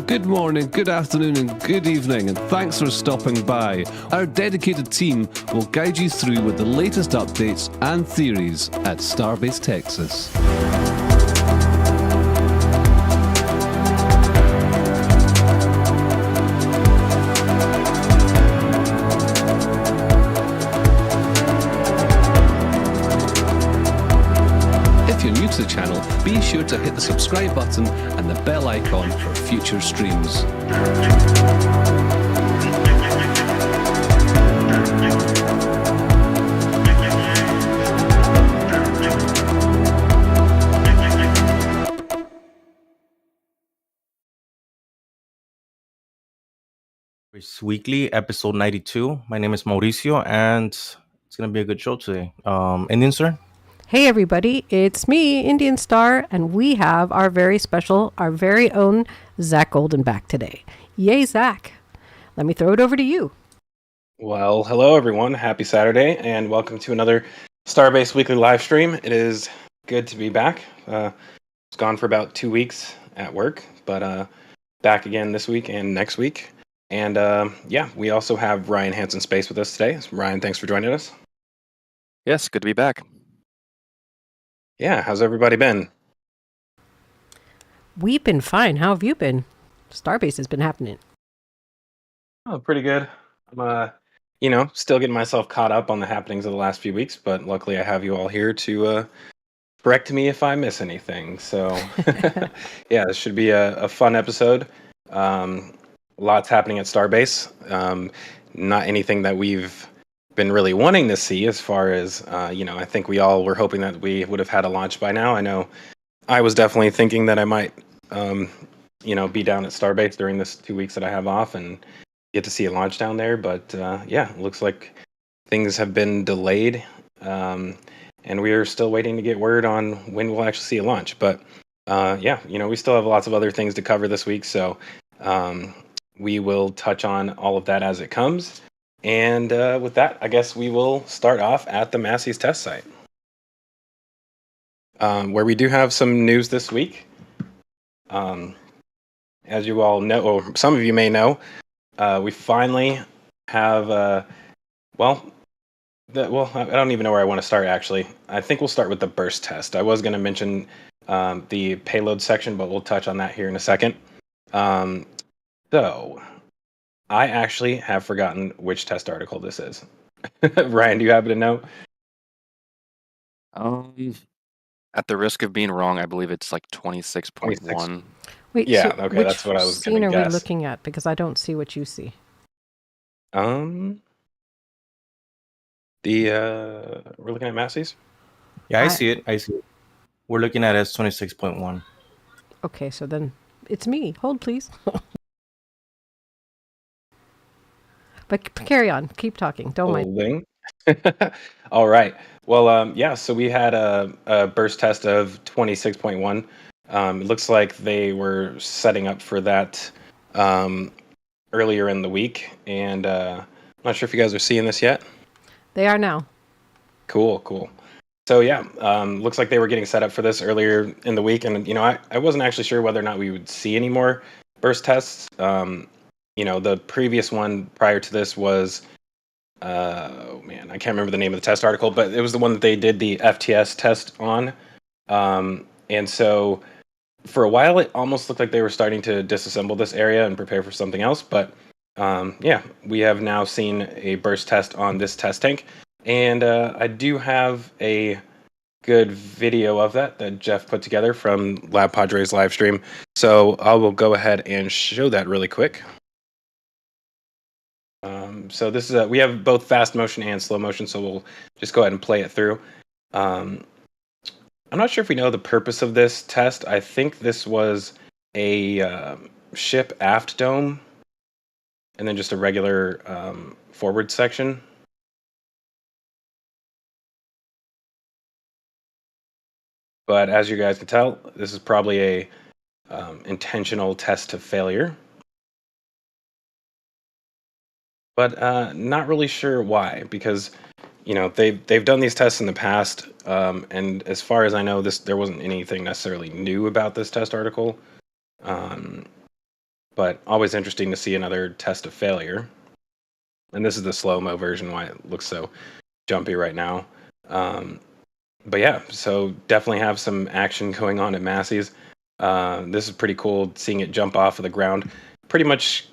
Good morning, good afternoon, and good evening, and thanks for stopping by. Our dedicated team will guide you through with the latest updates and theories at Starbase, Texas. If you're new to the channel, be sure to hit the subscribe button and the bell icon for future streams. Starbase Weekly, episode 92. My name is Mauricio, and it's going to be a good show today. Indian sir? Hey everybody, it's me, Indian Star, and we have our very special, our very own Zach Golden back today. Yay, Zach. Let me throw it over to you. Well, hello everyone. Happy Saturday, and welcome to another Starbase Weekly live stream. It is good to be back. I was gone for about 2 weeks at work, but back again this week and next week. And yeah, we also have Ryan Hansen Space with us today. Ryan, thanks for joining us. Yes, good to be back. Yeah, how's everybody been? We've been fine. How have you been? Starbase has been happening. Oh, pretty good. I'm, still getting myself caught up on the happenings of the last few weeks, but luckily I have you all here to correct me if I miss anything. So, yeah, this should be a fun episode. Lots happening at Starbase. Not anything that we've been really wanting to see as far as, I think we all were hoping that we would have had a launch by now. I know I was definitely thinking that I might, be down at Starbase during this 2 weeks that I have off and get to see a launch down there. But yeah, it looks like things have been delayed. And we are still waiting to get word on when we'll actually see a launch. But yeah, we still have lots of other things to cover this week. So we will touch on all of that as it comes. And with that, I guess we will start off at the Masseys test site, where we do have some news this week. As you all know, or some of you may know, we finally have, I don't even know where I want to start, actually. I think we'll start with the burst test. I was going to mention the payload section, but we'll touch on that here in a second. So I actually have forgotten which test article this is. Ryan, do you happen to know? At the risk of being wrong, I believe it's like 26.1. Wait, Yeah, so okay, which that's what I was scene gonna are guess. we looking at? Because I don't see what you see. We're looking at Masseys? Yeah, I see it. We're looking at S26.1. Okay, so then It's me. Hold, please. But carry on. Keep talking. Don't mind. Holding. All right. Well, yeah. So we had a burst test of 26.1. It looks like they were setting up for that earlier in the week, and I'm not sure if you guys are seeing this yet. They are now. Cool. So yeah, looks like they were getting set up for this earlier in the week, and I wasn't actually sure whether or not we would see any more burst tests. The previous one prior to this was, oh man, I can't remember the name of the test article, but it was the one that they did the FTS test on, and so for a while it almost looked like they were starting to disassemble this area and prepare for something else, but yeah, we have now seen a burst test on this test tank. And I do have a good video of that Jeff put together from Lab Padres live stream. So I will go ahead and show that really quick. So this is we have both fast motion and slow motion, so we'll just go ahead and play it through. I'm not sure if we know the purpose of this test. I think this was a ship aft dome and then just a regular forward section. But as you guys can tell, this is probably a intentional test to failure. But not really sure why, because they've done these tests in the past, and as far as I know, there wasn't anything necessarily new about this test article. But always interesting to see another test of failure. And this is the slow-mo version, why it looks so jumpy right now. But yeah, so definitely have some action going on at Masseys. This is pretty cool, seeing it jump off of the ground. Pretty much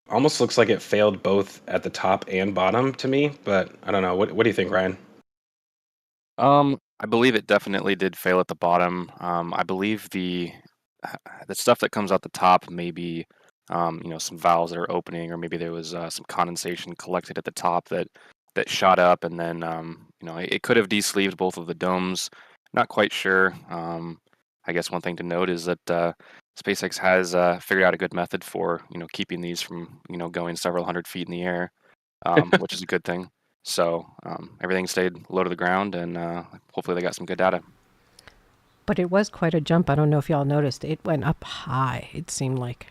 almost looks like it failed both at the top and bottom to me, but I don't know. What do you think, Ryan? I believe it definitely did fail at the bottom. I believe the stuff that comes out the top, maybe some valves that are opening, or maybe there was some condensation collected at the top that shot up, and then it could have de-sleeved both of the domes. Not quite sure. I guess one thing to note is that SpaceX has figured out a good method for keeping these from going several hundred feet in the air, which is a good thing. So everything stayed low to the ground, and hopefully they got some good data. But it was quite a jump. I don't know if y'all noticed. It went up high, it seemed like.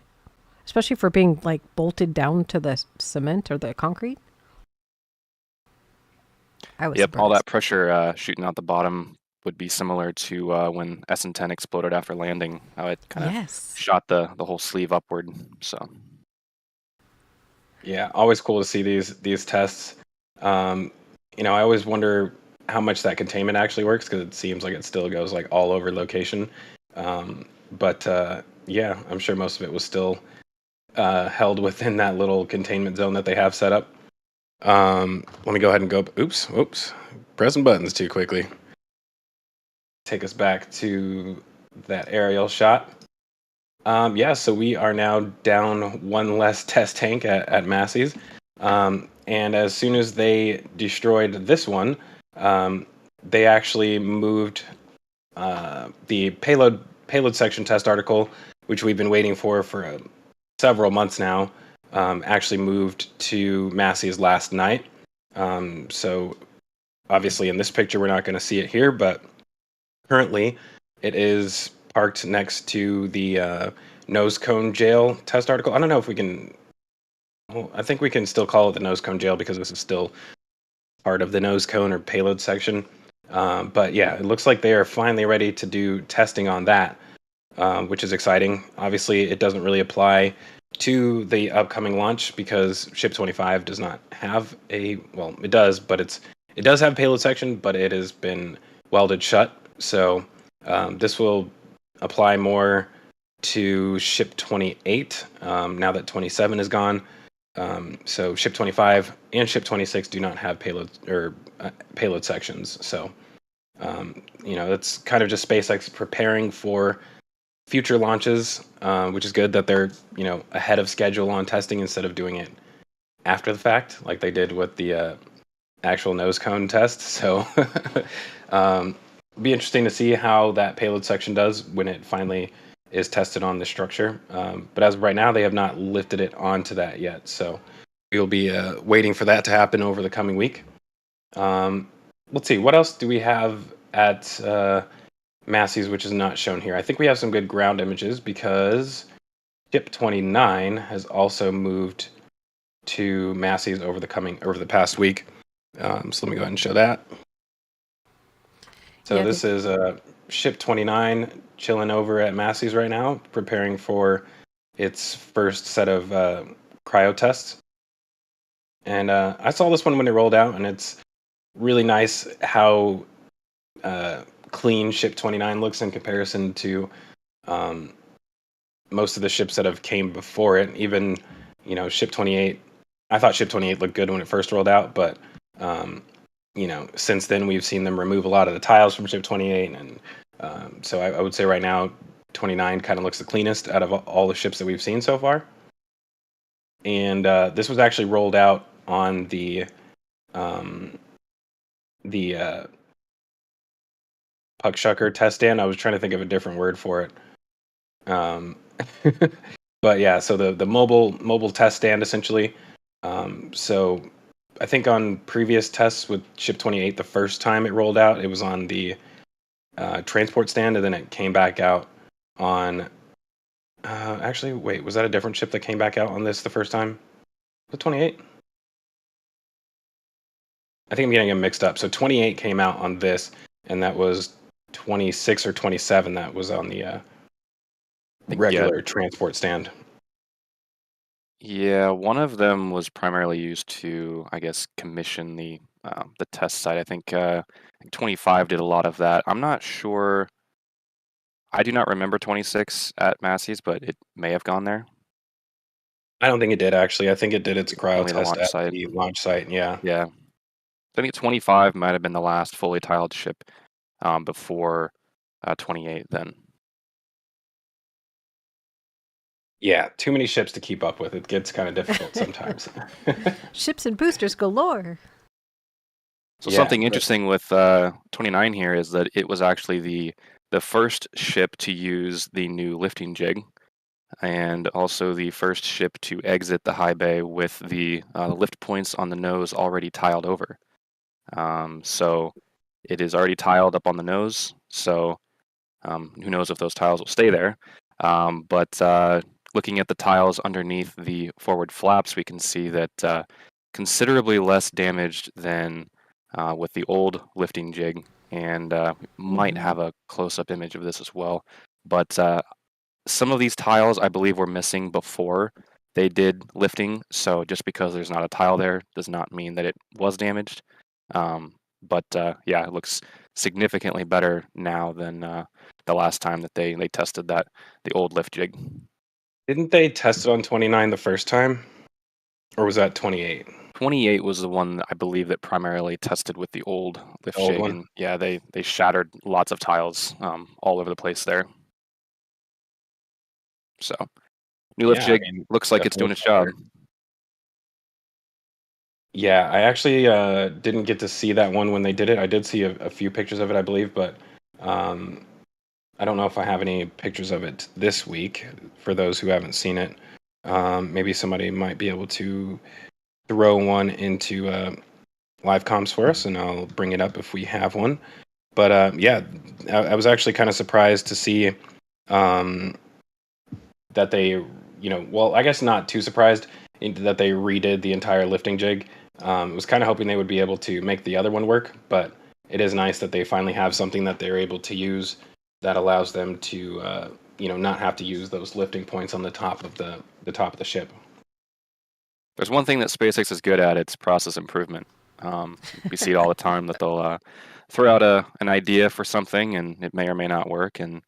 Especially for being like bolted down to the cement or the concrete. Yep, surprised. all that pressure shooting out the bottom would be similar to when SN10 exploded after landing, how it kind of shot the whole sleeve upward. So yeah, always cool to see these tests. I always wonder how much that containment actually works, because it seems like it still goes like all over location. But yeah, I'm sure most of it was still held within that little containment zone that they have set up. Let me go ahead and go. Oops, pressing buttons too quickly. Take us back to that aerial shot. Yeah, so we are now down one less test tank at Masseys. And as soon as they destroyed this one, they actually moved the payload section test article, which we've been waiting for several months now. Actually moved to Masseys last night. So obviously in this picture we're not going to see it here, but currently it is parked next to the nose cone jail test article. I don't know if we can. Well, I think we can still call it the nose cone jail because this is still part of the nose cone or payload section. But yeah, it looks like they are finally ready to do testing on that, which is exciting. Obviously, it doesn't really apply to the upcoming launch because Ship 25 does not have well, it does, but it does have a payload section, but it has been welded shut. So this will apply more to Ship 28 now that 27 is gone. So Ship 25 and Ship 26 do not have payload sections. So that's kind of just SpaceX preparing for future launches, which is good that they're ahead of schedule on testing instead of doing it after the fact like they did with the actual nose cone test. So be interesting to see how that payload section does when it finally is tested on the structure. But as of right now, they have not lifted it onto that yet. So we'll be waiting for that to happen over the coming week. Let's see, what else do we have at Masseys, which is not shown here? I think we have some good ground images because Ship 29 has also moved to Masseys over the past week. So let me go ahead and show that. So this is Ship 29 chilling over at Masseys right now, preparing for its first set of cryo tests. And I saw this one when it rolled out, and it's really nice how clean Ship 29 looks in comparison to most of the ships that have came before it. Even, Ship 28. I thought Ship 28 looked good when it first rolled out, but since then we've seen them remove a lot of the tiles from Ship 28, and so I would say right now 29 kind of looks the cleanest out of all the ships that we've seen so far. And this was actually rolled out on the Puckshucker test stand. I was trying to think of a different word for it. But yeah, so the mobile test stand essentially. So I think on previous tests with Ship 28, the first time it rolled out, it was on the transport stand, and then it came back out on. Actually, wait, was that a different ship that came back out on this the first time? The 28? I think I'm getting them mixed up. So 28 came out on this, and that was 26 or 27 that was on the regular transport stand. Yeah, one of them was primarily used to, I guess, commission the test site. I think 25 did a lot of that. I'm not sure. I do not remember 26 at Masseys, but it may have gone there. I don't think it did, actually. I think it did its cryo Only the test launch at site. the launch site, yeah. Yeah. I think 25 might have been the last fully tiled ship before 28 then. Yeah, too many ships to keep up with. It gets kind of difficult sometimes. Ships and boosters galore. So Yeah, something but- interesting with 29 here is that it was actually the first ship to use the new lifting jig, and also the first ship to exit the high bay with the lift points on the nose already tiled over. So it is already tiled up on the nose, so who knows if those tiles will stay there. But looking at the tiles underneath the forward flaps, we can see that considerably less damaged than with the old lifting jig, and might have a close-up image of this as well. But some of these tiles, I believe, were missing before they did lifting, so just because there's not a tile there does not mean that it was damaged. But yeah, it looks significantly better now than the last time that they tested the old lift jig. Didn't they test it on 29 the first time? Or was that 28? 28 was the one I believe that primarily tested with the old lift Old jig, one? and yeah, they shattered lots of tiles all over the place there. So new lift Yeah, jig I mean, looks like it's doing its job. Yeah, I actually didn't get to see that one when they did it. I did see a few pictures of it, I believe, but I don't know if I have any pictures of it this week for those who haven't seen it. Maybe somebody might be able to throw one into live comms for us, and I'll bring it up if we have one. But yeah, I was actually kind of surprised to see that they, well, I guess not too surprised that they redid the entire lifting jig. Was kind of hoping they would be able to make the other one work, but it is nice that they finally have something that they're able to use that allows them to, not have to use those lifting points on the top of the ship. There's one thing that SpaceX is good at, it's process improvement. We see it all the time that they'll throw out an idea for something, and it may or may not work, and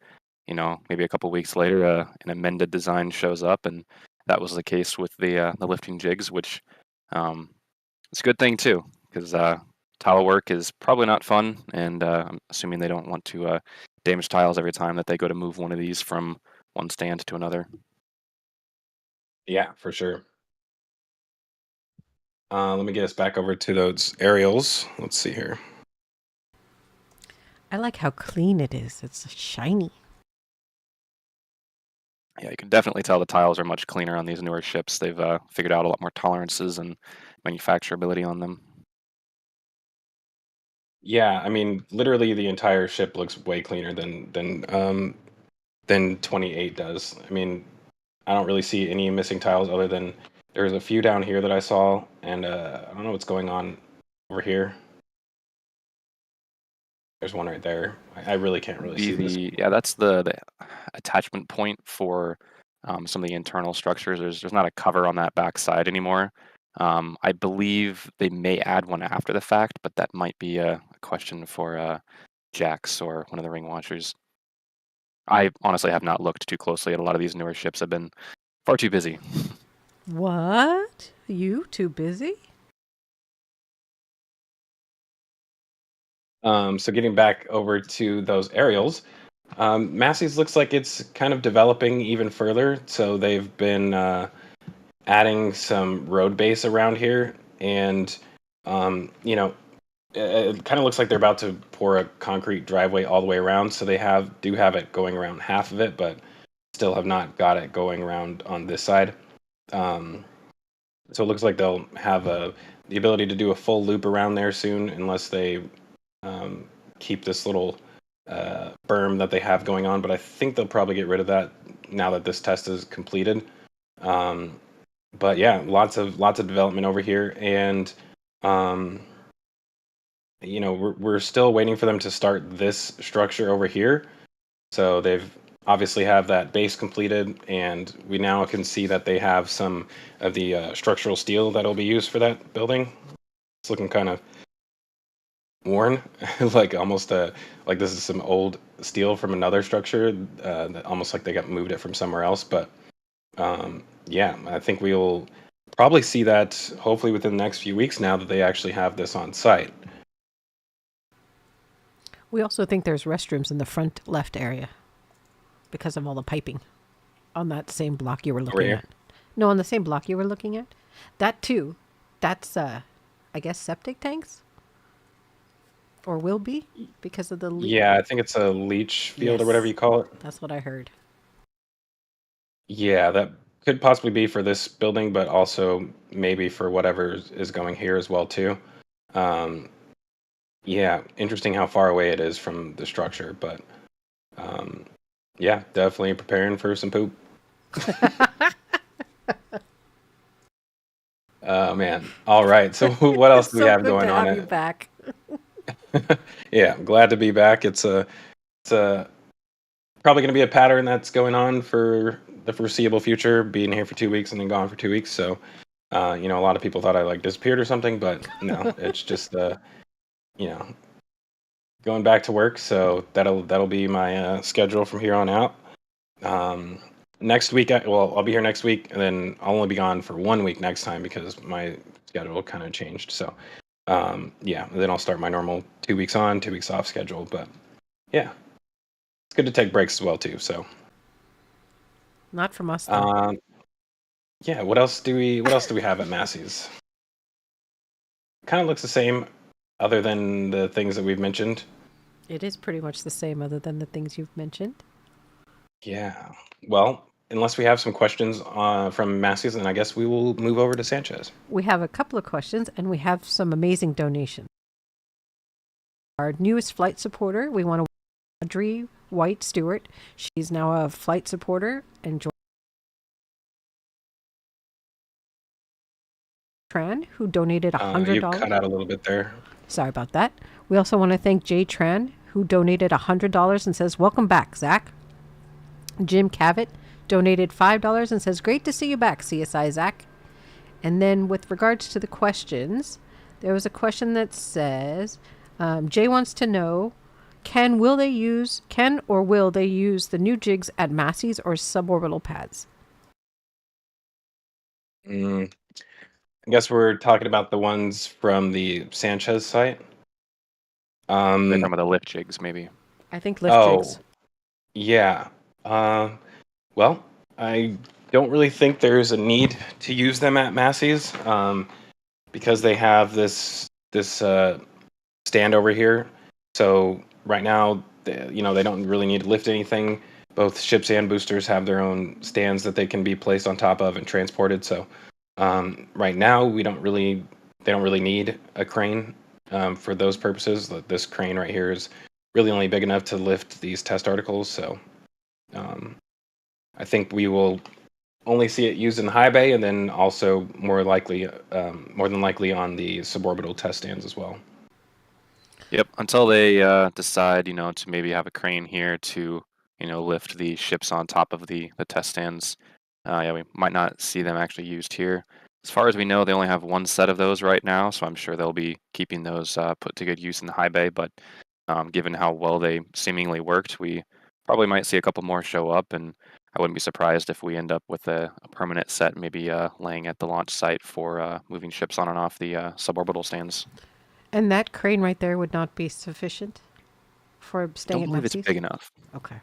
maybe a couple weeks later an amended design shows up, and that was the case with the lifting jigs, which it's a good thing too, because tile work is probably not fun, and I'm assuming they don't want to damage tiles every time that they go to move one of these from one stand to another. Yeah, for sure. Let me get us back over to those aerials. Let's see here. I like how clean it is. It's shiny. Yeah, you can definitely tell the tiles are much cleaner on these newer ships. They've figured out a lot more tolerances and manufacturability on them. Yeah, I mean, literally the entire ship looks way cleaner than 28 does. I mean, I don't really see any missing tiles other than there's a few down here that I saw, and I don't know what's going on over here. There's one right there. I really can't really see this. Yeah, that's the attachment point for some of the internal structures. There's not a cover on that back side anymore. I believe they may add one after the fact, but that might be a question for Jax or one of the Ringwatchers. I honestly have not looked too closely at a lot of these newer ships. I've been far too busy. What? You too busy? So getting back over to those aerials, Masseys looks like it's kind of developing even further. So they've been adding some road base around here, and you know, it kind of looks like they're about to pour a concrete driveway all the way around. So they do have it going around half of it, but still have not got it going around on this side. So it looks like they'll have the ability to do a full loop around there soon, unless they keep this little berm that they have going on. But I think they'll probably get rid of that now that this test is completed. But yeah, lots of development over here, and you know, we're still waiting for them to start this structure over here. So they've obviously have that base completed, and we now can see that they have some of the structural steel that'll be used for that building. It's looking kind of worn, like almost like this is some old steel from another structure, that almost like they got moved it from somewhere else. But yeah, I think we'll probably see that hopefully within the next few weeks now that they actually have this on site. We also think there's restrooms in the front left area because of all the piping on that same block you were looking at. No, on the same block you were looking at. That too. That's, I guess, septic tanks? Or will be because of the leak? Yeah, I think it's a leach field or whatever you call it. That's what I heard. Yeah, that could possibly be for this building, but also maybe for whatever is going here as well too. Yeah, interesting how far away it is from the structure, but yeah, definitely preparing for some poop. Oh man! All right, so what else do we have going on? You back. Yeah, I'm glad to be back. It's probably going to be a pattern that's going on for the foreseeable future. Being here for 2 weeks and then gone for 2 weeks, so you know, a lot of people thought I like disappeared or something, but no, it's just you know, going back to work. So that'll be my schedule from here on out. Next week, I'll be here next week, and then I'll only be gone for 1 week next time because my schedule kind of changed. So yeah, and then I'll start my normal 2 weeks on, 2 weeks off schedule. But yeah, it's good to take breaks as well too. So not from us, though. Yeah, what else do we have at Masseys? Kind of looks the same, other than the things that we've mentioned. It is pretty much the same, other than the things you've mentioned. Yeah. Well, unless we have some questions from Masseys, then I guess we will move over to Sanchez. We have a couple of questions, and we have some amazing donations. Our newest flight supporter, we want to Audrey White Stewart. She's now a flight supporter and Tran, who donated $100. You cut out a little bit there. Sorry about that. We also want to thank Jay Tran, who donated $100 and says, "Welcome back, Zach." Jim Cavett donated $5 and says, "Great to see you back, CSI Zach." And then with regards to the questions, there was a question that says, Jay wants to know, can or will they use the new jigs at Masseys or suborbital pads? I guess we're talking about the ones from the Sanchez site. They're talking about the lift jigs, maybe. I think lift jigs. Yeah. Well, I don't really think there's a need to use them at Masseys, because they have this stand over here. So right now, they don't really need to lift anything. both ships and boosters have their own stands that they can be placed on top of and transported. So right now, they don't really need a crane for those purposes. This crane right here is really only big enough to lift these test articles. So I think we will only see it used in the high bay, and then also more than likely on the suborbital test stands as well. Yep, until they decide, to maybe have a crane here to, lift the ships on top of the test stands. Yeah, we might not see them actually used here. As far as we know, they only have one set of those right now, so I'm sure they'll be keeping those put to good use in the high bay. But given how well they seemingly worked, we probably might see a couple more show up, and I wouldn't be surprised if we end up with a permanent set, maybe laying at the launch site for moving ships on and off the suborbital stands. And that crane right there would not be sufficient for staying Don't at believe it's Masseys? big enough. Okay.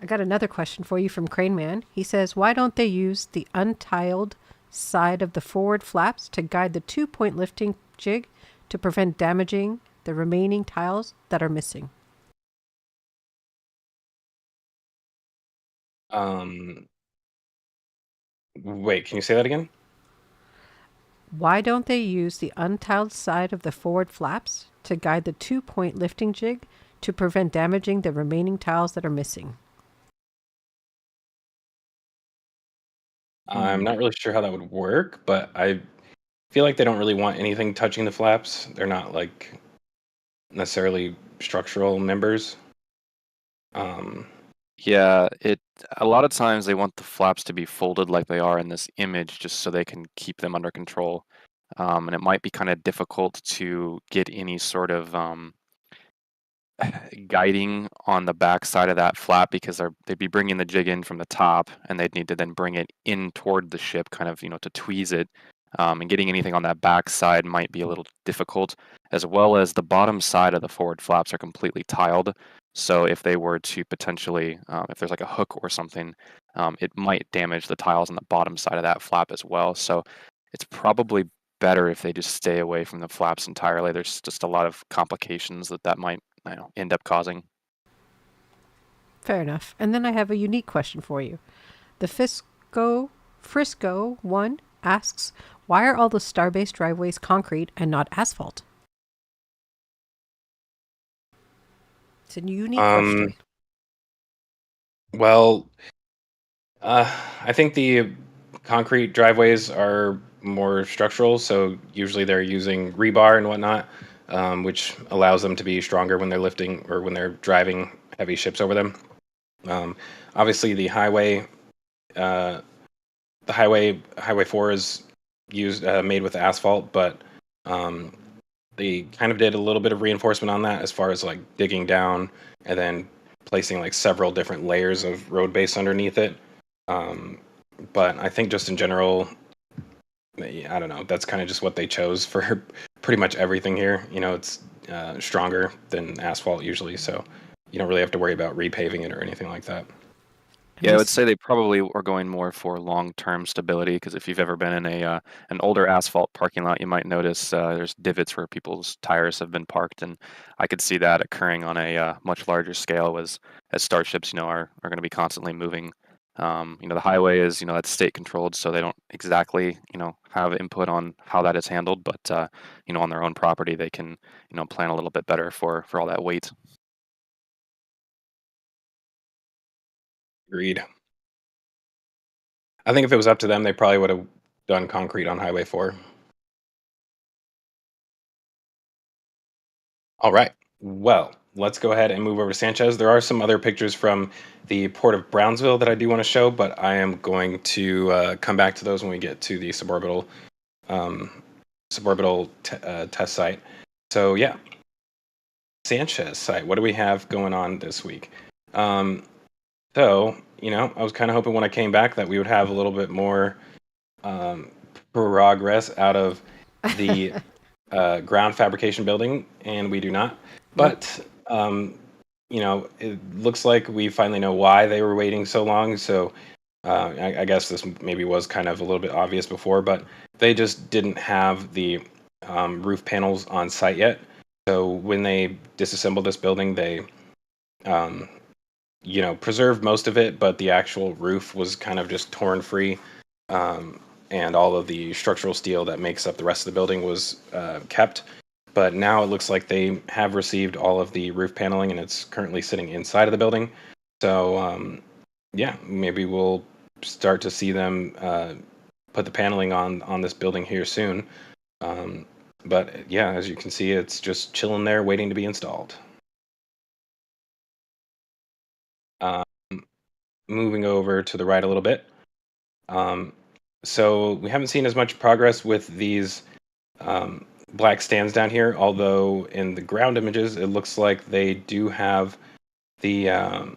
I got another question for you from Crane Man. He says, why don't they use the untiled side of the forward flaps to guide the 2-point lifting jig to prevent damaging the remaining tiles that are missing? Wait, can you say that again? Why don't they use the untiled side of the forward flaps to guide the 2-point lifting jig to prevent damaging the remaining tiles that are missing? I'm not really sure how that would work, but I feel like they don't really want anything touching the flaps. They're not like necessarily structural members. Yeah, a lot of times they want the flaps to be folded like they are in this image just so they can keep them under control. And it might be kind of difficult to get any sort of guiding on the back side of that flap because they'd be bringing the jig in from the top and they'd need to then bring it in toward the ship kind of, to tweeze it. And getting anything on that back side might be a little difficult, as well as the bottom side of the forward flaps are completely tiled. So if they were to potentially, if there's like a hook or something, it might damage the tiles on the bottom side of that flap as well. So it's probably better if they just stay away from the flaps entirely. There's just a lot of complications that might end up causing. Fair enough. And then I have a unique question for you. The Frisco one asks, why are all the Starbase driveways concrete and not asphalt? It's a unique question. Well, I think the concrete driveways are more structural, so usually they're using rebar and whatnot, which allows them to be stronger when they're lifting or when they're driving heavy ships over them. Obviously, the highway 4 is made with asphalt, but they kind of did a little bit of reinforcement on that as far as like digging down and then placing like several different layers of road base underneath it. But I think just in general, I don't know, that's kind of just what they chose for pretty much everything here. It's stronger than asphalt usually, so you don't really have to worry about repaving it or anything like that. Yeah, I would say they probably are going more for long-term stability because if you've ever been in an older asphalt parking lot, you might notice there's divots where people's tires have been parked, and I could see that occurring on a much larger scale as starships, are going to be constantly moving. The highway is, that's state controlled, so they don't exactly, have input on how that is handled, but on their own property, they can, plan a little bit better for all that weight. Agreed. I think if it was up to them, they probably would have done concrete on Highway 4. All right. Well, let's go ahead and move over to Sanchez. There are some other pictures from the port of Brownsville that I do want to show, but I am going to come back to those when we get to the suborbital test site. So yeah, Sanchez site. What do we have going on this week? So, I was kind of hoping when I came back that we would have a little bit more progress out of the ground fabrication building, and we do not. But, it looks like we finally know why they were waiting so long. So I guess this maybe was kind of a little bit obvious before, but they just didn't have the roof panels on site yet. So when they disassembled this building, they preserved most of it, but the actual roof was kind of just torn free. And all of the structural steel that makes up the rest of the building was kept. But now it looks like they have received all of the roof paneling, and it's currently sitting inside of the building. So, yeah, maybe we'll start to see them put the paneling on this building here soon. But yeah, as you can see, it's just chilling there, waiting to be installed. Moving over to the right a little bit. So we haven't seen as much progress with these black stands down here, although in the ground images, it looks like they do have the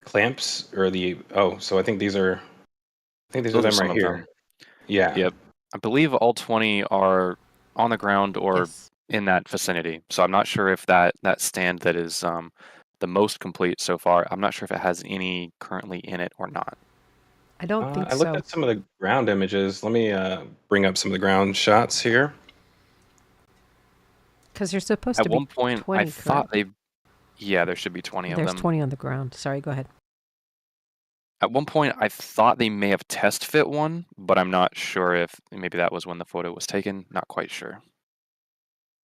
clamps or so I think these are Those them are some right of here. them. Yeah. Yep. I believe all 20 are on the ground or Yes. in that vicinity. So I'm not sure if that stand that is the most complete so far, I'm not sure if it has any currently in it or not. I don't think I looked so. at some of the ground images. Let me bring up some of the ground shots here. Because there's supposed At to be one point, 20, I thought correct? there should be 20 of There's them. 20 on the ground. Sorry, go ahead. At one point, I thought they may have test fit one, but I'm not sure if maybe that was when the photo was taken. Not quite sure.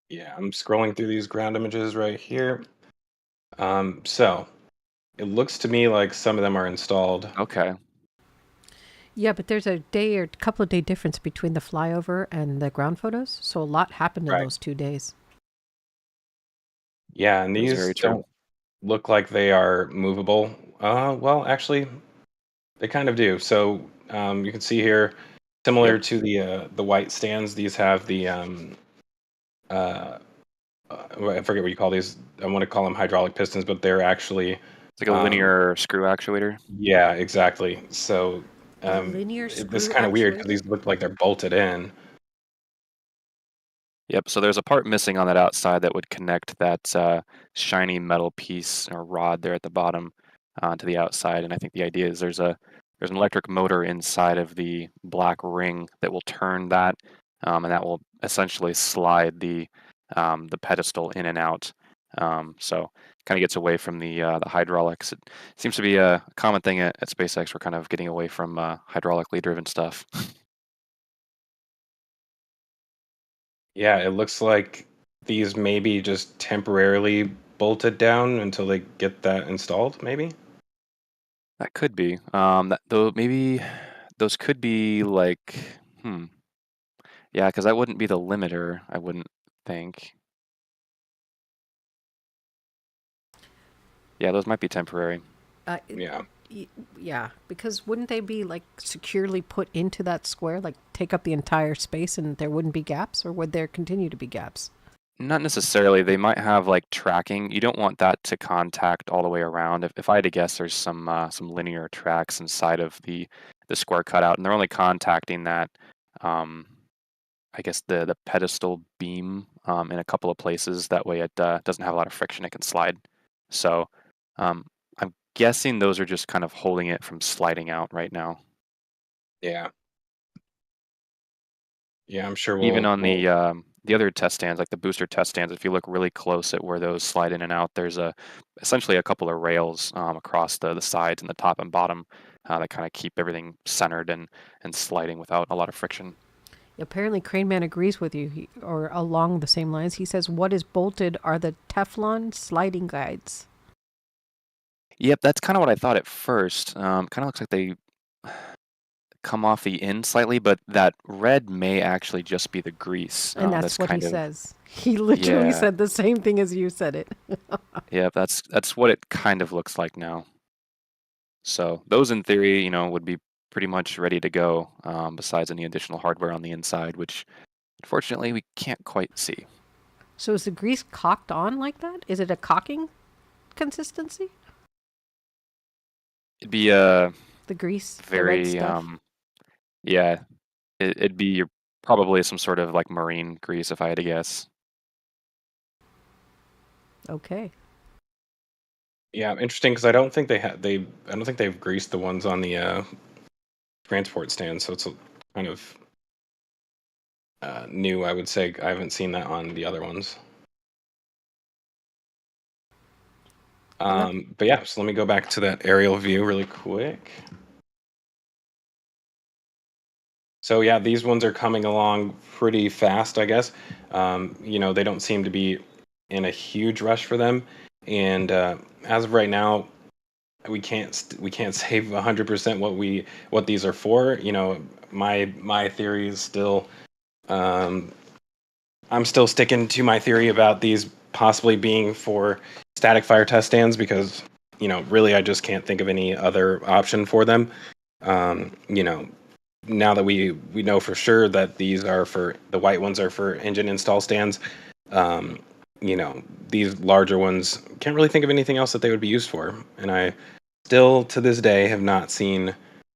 Yeah, I'm scrolling through these ground images right here. So it looks to me like some of them are installed. Okay. Yeah, but there's a day or couple of day difference between the flyover and the ground photos. So a lot happened in Right. those 2 days. Yeah, and That's these very true. don't look like they are movable. Well, actually, they kind of do. So you can see here, similar Yep. to the white stands, these have the I forget what you call these. I want to call them hydraulic pistons, but they're actually It's like a linear screw actuator. yeah, exactly. So A linear this screw is kind of weird because actuator? these look like they're bolted in. Yep. So there's a part missing on that outside that would connect that shiny metal piece or rod there at the bottom to the outside. And I think the idea is there's an electric motor inside of the black ring that will turn that, and that will essentially slide the pedestal in and out. So kind of gets away from the hydraulics. It seems to be a common thing at SpaceX. We're kind of getting away from hydraulically driven stuff. Yeah, it looks like these may be just temporarily bolted down until they get that installed, maybe? That could be. Though maybe those could be like, yeah, because that wouldn't be the limiter, I wouldn't think. Yeah, those might be temporary. Yeah. Yeah, because wouldn't they be like securely put into that square, like take up the entire space and there wouldn't be gaps, or would there continue to be gaps? Not necessarily. They might have like tracking. You don't want that to contact all the way around. If I had to guess, there's some linear tracks inside of the square cutout, and they're only contacting that. I guess the pedestal beam in a couple of places. That way, it doesn't have a lot of friction. It can slide. So I'm guessing those are just kind of holding it from sliding out right now. Yeah. Yeah, I'm sure Even we'll, on we'll the other test stands, like the booster test stands, if you look really close at where those slide in and out, there's essentially a couple of rails across the sides and the top and bottom that kind of keep everything centered and sliding without a lot of friction. Apparently, Crane Man agrees with you, or along the same lines. He says what is bolted are the Teflon sliding guides. Yep, that's kind of what I thought at first. Kind of looks like they come off the end slightly, but that red may actually just be the grease. And that's what he kind of, says. He literally yeah, said the same thing as you said it. yeah, that's what it kind of looks like now. So those, in theory, would be pretty much ready to go. Besides any additional hardware on the inside, which unfortunately we can't quite see. So is the grease cocked on like that? Is it a cocking consistency? It'd be The grease, the red very stuff. yeah. It'd be probably some sort of like marine grease, if I had to guess. Okay. yeah, interesting because I don't think I don't think they've greased the ones on the transport stand, so it's kind of new, I would say. I haven't seen that on the other ones. But yeah, so let me go back to that aerial view really quick. So yeah, these ones are coming along pretty fast, I guess. They don't seem to be in a huge rush for them, and as of right now, we can't save 100% what these are for. My theory is still, um, I'm still sticking to my theory about these possibly being for static fire test stands because really I just can't think of any other option for them. Um, you know, Now that we know for sure that these are for the white ones are for engine install stands, um, these larger ones can't really think of anything else that they would be used for, and I still to this day have not seen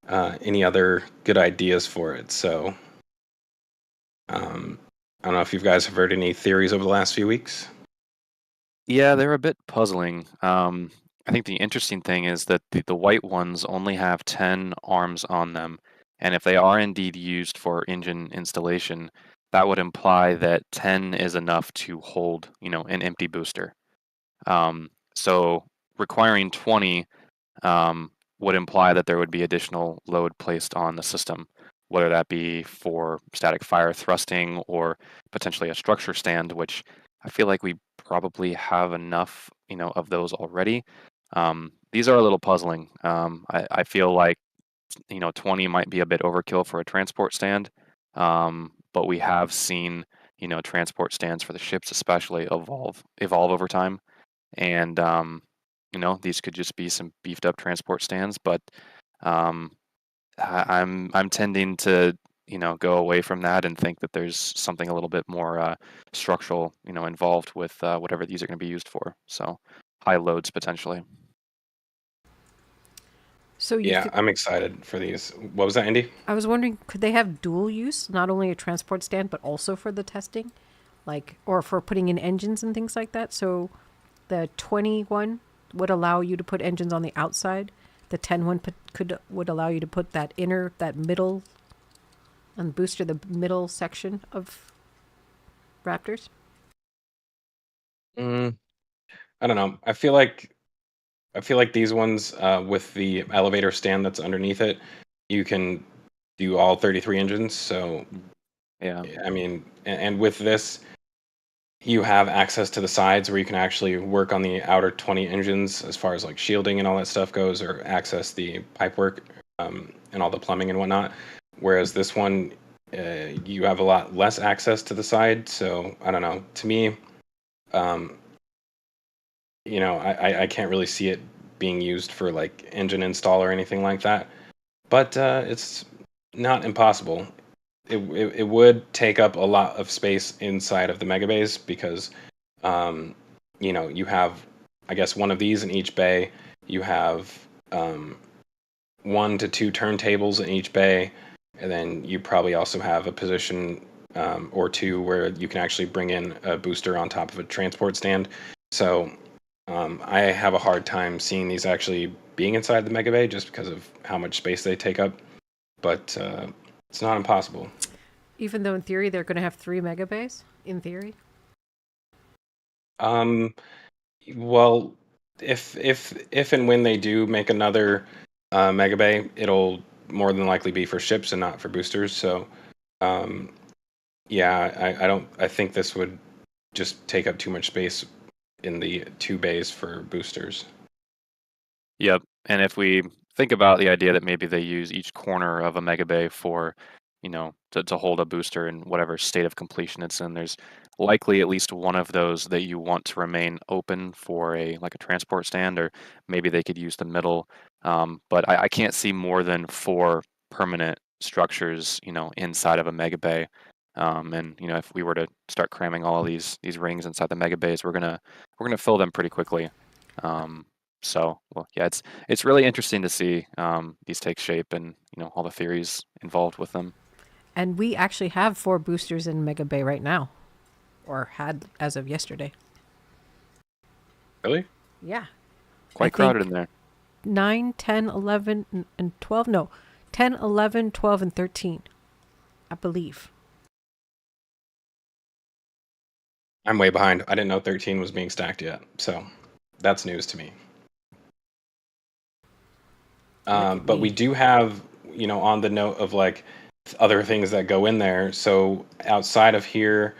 any other good ideas for it. So I don't know if you guys have heard any theories over the last few weeks. Yeah, they're a bit puzzling. I think the interesting thing is that the white ones only have 10 arms on them, and if they are indeed used for engine installation, that would imply that 10 is enough to hold, an empty booster. So requiring 20 would imply that there would be additional load placed on the system, whether that be for static fire thrusting or potentially a structure stand, which I feel like we probably have enough, of those already. These are a little puzzling. I feel like 20 might be a bit overkill for a transport stand, but we have seen transport stands for the ships especially evolve over time, and these could just be some beefed up transport stands, but um, I'm tending to go away from that and think that there's something a little bit more structural involved with whatever these are going to be used for. So high loads potentially. So Yeah, I'm excited for these. What was that, Andy? I was wondering, could they have dual use, not only a transport stand, but also for the testing, or for putting in engines and things like that? So the 21 would allow you to put engines on the outside. The 10 one would allow you to put that middle, and booster the middle section of Raptors. Mm, I don't know. I feel like these ones with the elevator stand that's underneath it, you can do all 33 engines. So Yeah. I mean, and with this, you have access to the sides where you can actually work on the outer 20 engines as far as like shielding and all that stuff goes, or access the pipework and all the plumbing and whatnot. Whereas this one, you have a lot less access to the side. So I don't know. To me, um, I can't really see it being used for like engine install or anything like that. But it's not impossible. It would take up a lot of space inside of the mega bays because you have, I guess, one of these in each bay. You have 1 to 2 turntables in each bay, and then you probably also have a position or two where you can actually bring in a booster on top of a transport stand. So I have a hard time seeing these actually being inside the mega bay just because of how much space they take up. But it's not impossible. Even though in theory they're going to have 3 mega bays, in theory. Well, if and when they do make another mega bay, it'll more than likely be for ships and not for boosters. So, um, yeah, I don't. I think this would just take up too much space in the 2 bays for boosters. Yep. And if we think about the idea that maybe they use each corner of a mega bay for, to hold a booster in whatever state of completion it's in, there's likely at least one of those that you want to remain open for a transport stand, or maybe they could use the middle. But I can't see more than 4 permanent structures, inside of a mega bay. And if we were to start cramming all of these rings inside the mega bays, we're gonna fill them pretty quickly. So, well, yeah, it's really interesting to see these take shape and all the theories involved with them. And we actually have 4 boosters in Mega Bay right now, or had as of yesterday. Really? Yeah. Quite crowded in there. 9, 10, 11, and 12. No, 10, 11, 12, and 13, I believe. I'm way behind. I didn't know 13 was being stacked yet, so that's news to me. Look at But we me. do have, on the note of like other things that go in there. So outside of here,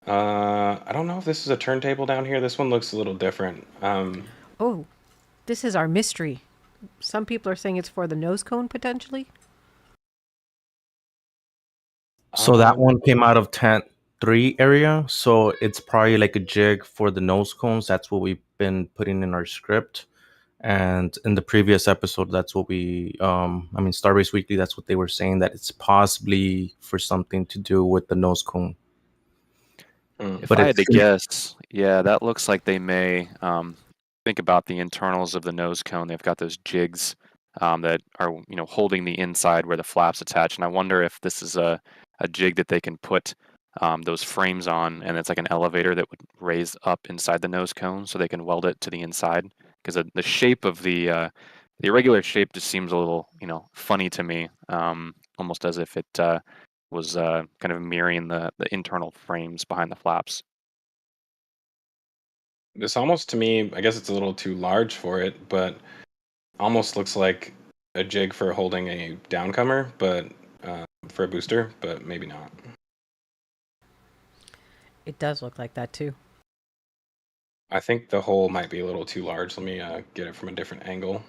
I don't know if this is a turntable down here. This one looks a little different. Oh, this is our mystery. Some people are saying it's for the nose cone potentially. So that um, one came out of tent 3 area. So it's probably like a jig for the nose cones. That's what we've been putting in our script. And in the previous episode, that's what Starbase Weekly, that's what they were saying, that it's possibly for something to do with the nose cone. mm, If But I had it's to guess, yeah, that looks like they may think about the internals of the nose cone. They've got those jigs that are, holding the inside where the flaps attach. And I wonder if this is a jig that they can put those frames on, and it's like an elevator that would raise up inside the nose cone, so they can weld it to the inside. Because the shape of the irregular shape just seems a little, funny to me, almost as if it was kind of mirroring the internal frames behind the flaps. this almost to me, I guess it's a little too large for it, but almost looks like a jig for holding a downcomer, but for a booster, but maybe not. It does look like that too. I think the hole might be a little too large. Let me get it from a different angle.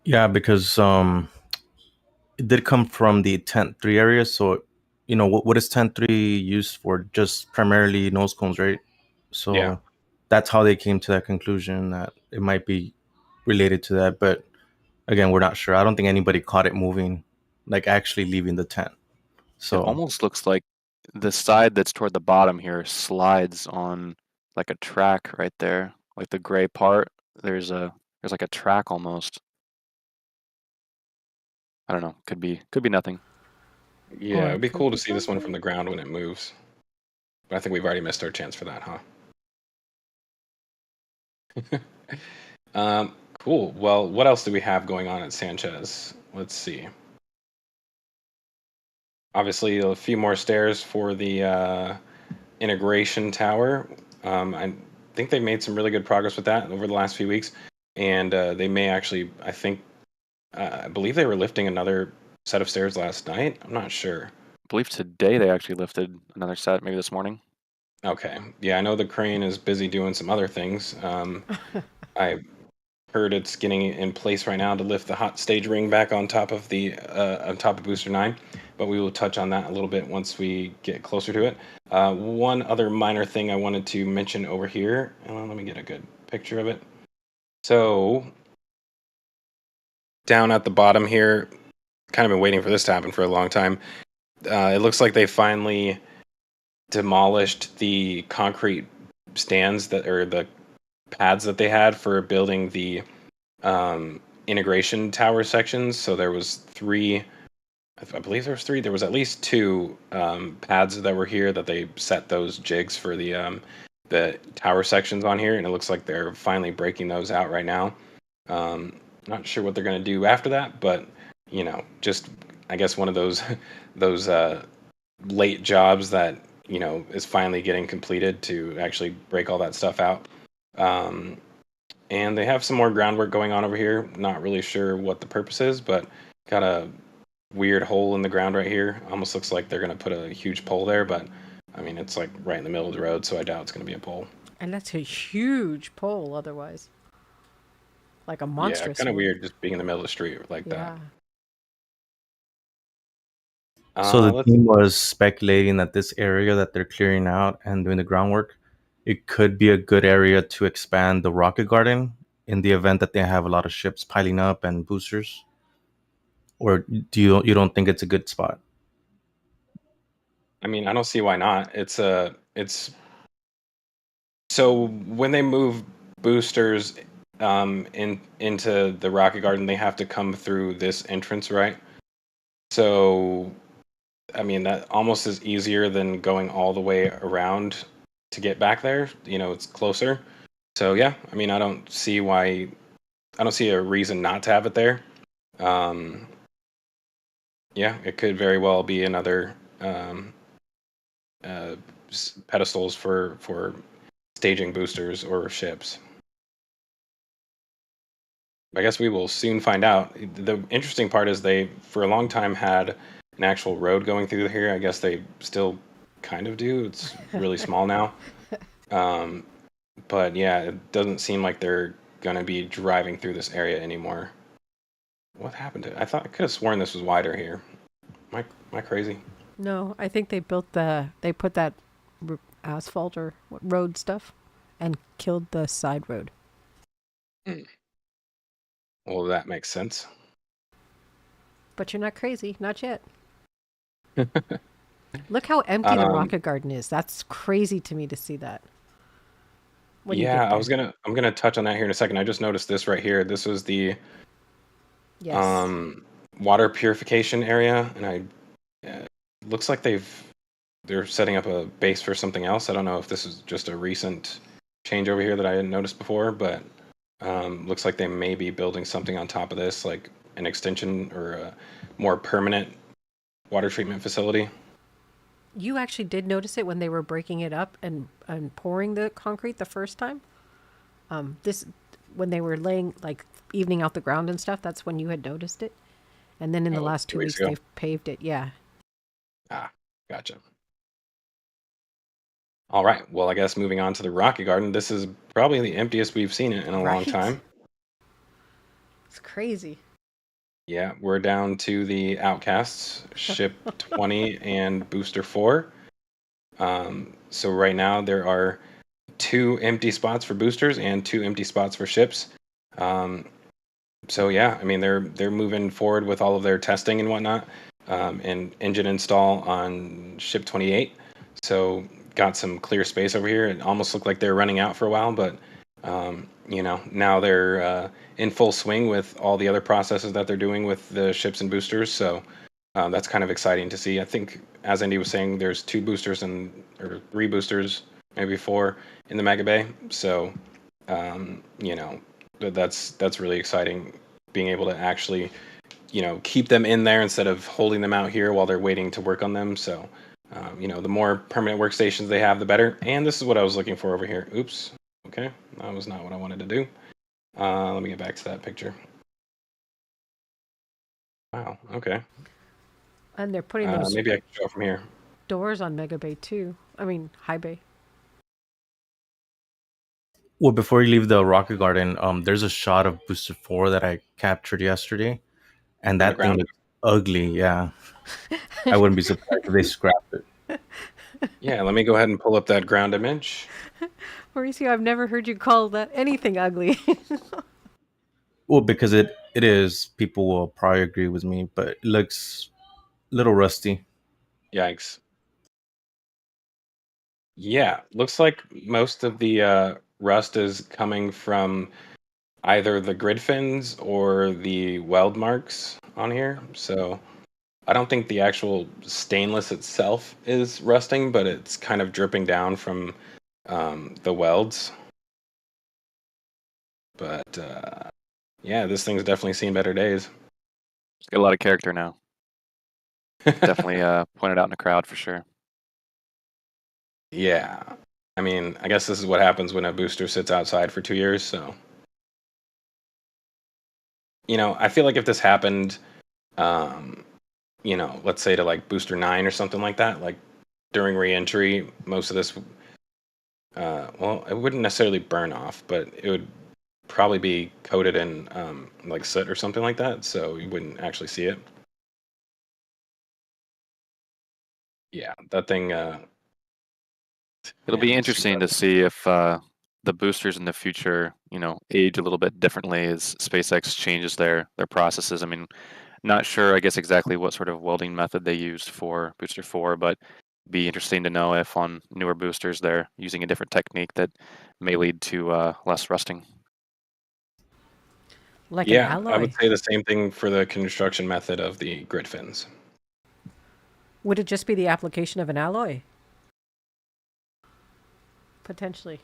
Yeah, because it did come from the tent 3 area. So, what is tent 3 used for? Just primarily nose cones, right? Yeah. So that's how they came to that conclusion that it might be related to that. But again, we're not sure. I don't think anybody caught it moving, like actually leaving the tent. It So almost looks like the side that's toward the bottom here slides on like a track right there, like the gray part. There's like a track almost. I don't know. Could be nothing. Yeah, Or it'd it be could cool to be see this one from something. the ground when it moves. But I think we've already missed our chance for that, huh? Cool. Well, what else do we have going on at Sanchez? Let's see. Obviously, a few more stairs for the integration tower. I think they made some really good progress with that over the last few weeks, and they may actually. I believe they were lifting another set of stairs last night. I'm not sure. I believe today they actually lifted another set, maybe this morning. Okay. Yeah, I know the crane is busy doing some other things. I heard it's getting in place right now to lift the hot stage ring back on top of Booster 9, but we will touch on that a little bit once we get closer to it. One other minor thing I wanted to mention over here. Let me get a good picture of it. So down at the bottom here, kind of been waiting for this to happen for a long time. It looks like they finally demolished the concrete stands or the pads that they had for building the integration tower sections. So there was 3, I believe there was 3. There was at least 2 pads that were here that they set those jigs for the tower sections on here, and it looks like they're finally breaking those out right now. Not sure what they're going to do after that, but just I guess one of those those late jobs that is finally getting completed to actually break all that stuff out. And they have some more groundwork going on over here. Not really sure what the purpose is, but got a weird hole in the ground right here. Almost looks like they're going to put a huge pole there, but I mean, it's like right in the middle of the road, so I doubt it's going to be a pole. And that's a huge pole otherwise. Like a Yeah, monstrous kind of one. weird just being in the middle of the street like that. Yeah. So the Let's team was speculating that this area that they're clearing out and doing the groundwork, it could be a good area to expand the rocket garden in the event that they have a lot of ships piling up and boosters. Or do you don't think it's a good spot? I mean, I don't see why not. It's so when they move boosters into the rocket garden, they have to come through this entrance, right? So I mean, that almost is easier than going all the way around to get back there. It's closer. So yeah, I mean, I don't see a reason not to have it there. Um, yeah, it could very well be another uh, pedestals for staging boosters or ships. I guess we will soon find out. The interesting part is they, for a long time, had an actual road going through here. I guess they still kind of do. It's really small now. But yeah, it doesn't seem like they're going to be driving through this area anymore. What happened to it? I could have sworn this was wider here. Am I crazy? No, I think they put that asphalt or road stuff and killed the side road. Well, that makes sense. But you're not crazy, not yet. Look how empty the rocket garden is. That's crazy to me to see that. Yeah, I'm gonna touch on that here in a second. I just noticed this right here. This was the water purification area, and looks like they're setting up a base for something else. I don't know if this is just a recent change over here that I hadn't noticed before, but looks like they may be building something on top of this, like an extension or a more permanent water treatment facility. You actually did notice it when they were breaking it up and pouring the concrete the first time. When they were laying, like, evening out the ground and stuff, that's when you had noticed it. And then in the last 2 weeks, they've paved it. Yeah. Gotcha. All right. Well, I guess moving on to the rocket garden. This is probably the emptiest we've seen it in a long time. It's crazy. Yeah, we're down to the Outcasts, Ship 20 and Booster 4. So right now there are 2 empty spots for boosters and 2 empty spots for ships. So yeah, I mean they're moving forward with all of their testing and whatnot, and engine install on Ship 28. So got some clear space over here. It almost looked like they were running out for a while, but now they're in full swing with all the other processes that they're doing with the ships and boosters. So that's kind of exciting to see. I think, as Andy was saying, there's 2 boosters or 3 boosters, maybe 4 in the Mega Bay. So that's really exciting, being able to actually keep them in there instead of holding them out here while they're waiting to work on them. So the more permanent workstations they have, the better. And this is what I was looking for over here. Oops. Okay, that was not what I wanted to do. Let me get back to that picture. Wow, okay. And they're putting those maybe I can show from here. doors on Mega Bay too. I mean, High Bay. Well, before you leave the rocket garden, there's a shot of Booster 4 that I captured yesterday, and that thing looks ugly. Yeah, I wouldn't be surprised if they scrapped it. Yeah, let me go ahead and pull up that ground image. Mauricio, I've never heard you call that anything ugly. Well, because it is. People will probably agree with me, but it looks a little rusty. Yikes. Yeah, looks like most of the rust is coming from either the grid fins or the weld marks on here. So I don't think the actual stainless itself is rusting, but it's kind of dripping down from the welds. But yeah, this thing's definitely seen better days. It's got a lot of character now. Definitely pointed out in the crowd for sure. Yeah. I mean, I guess this is what happens when a booster sits outside for 2 years, so. I feel like if this happened, let's say to like booster 9 or something like that, like during re-entry, most of this, it wouldn't necessarily burn off, but it would probably be coated in like soot or something like that, so you wouldn't actually see it. Yeah, that thing. It'll be interesting to see if the boosters in the future, age a little bit differently as SpaceX changes their processes. I mean, not sure, I guess, exactly what sort of welding method they used for Booster 4, but be interesting to know if on newer boosters they're using a different technique that may lead to less rusting. Like an alloy. I would say the same thing for the construction method of the grid fins. Would it just be the application of an alloy? Potentially.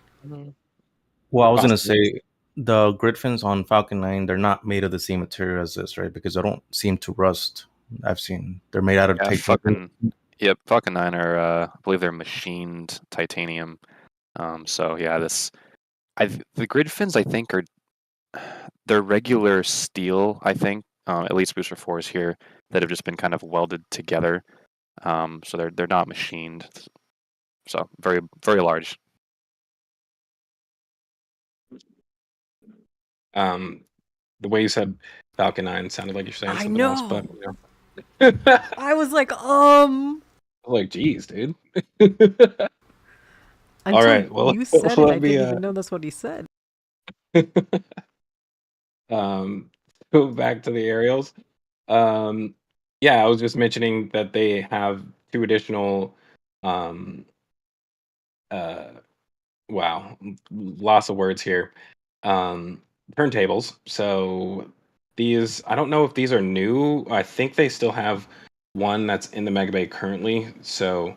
Well, I was going to say the grid fins on Falcon 9, they're not made of the same material as this, right? Because they don't seem to rust. I've seen they're made out of titanium. Falcon 9 are, I believe they're machined titanium. So yeah, the grid fins I think they're regular steel, I think, at least booster 4s here, that have just been kind of welded together. So they're not machined. So very, very large. The way you said Falcon 9 sounded like you're saying I something else, but know. you know. I was like, Like, geez, dude. Until right, well, you said it, let I me, didn't even know that's what he said. um, go back to the aerials. Yeah, I was just mentioning that they have two additional, um, uh, wow, lots of words here. Um, Turntables. So these, I don't know if these are new. I think they still have one that's in the Mega Bay currently. So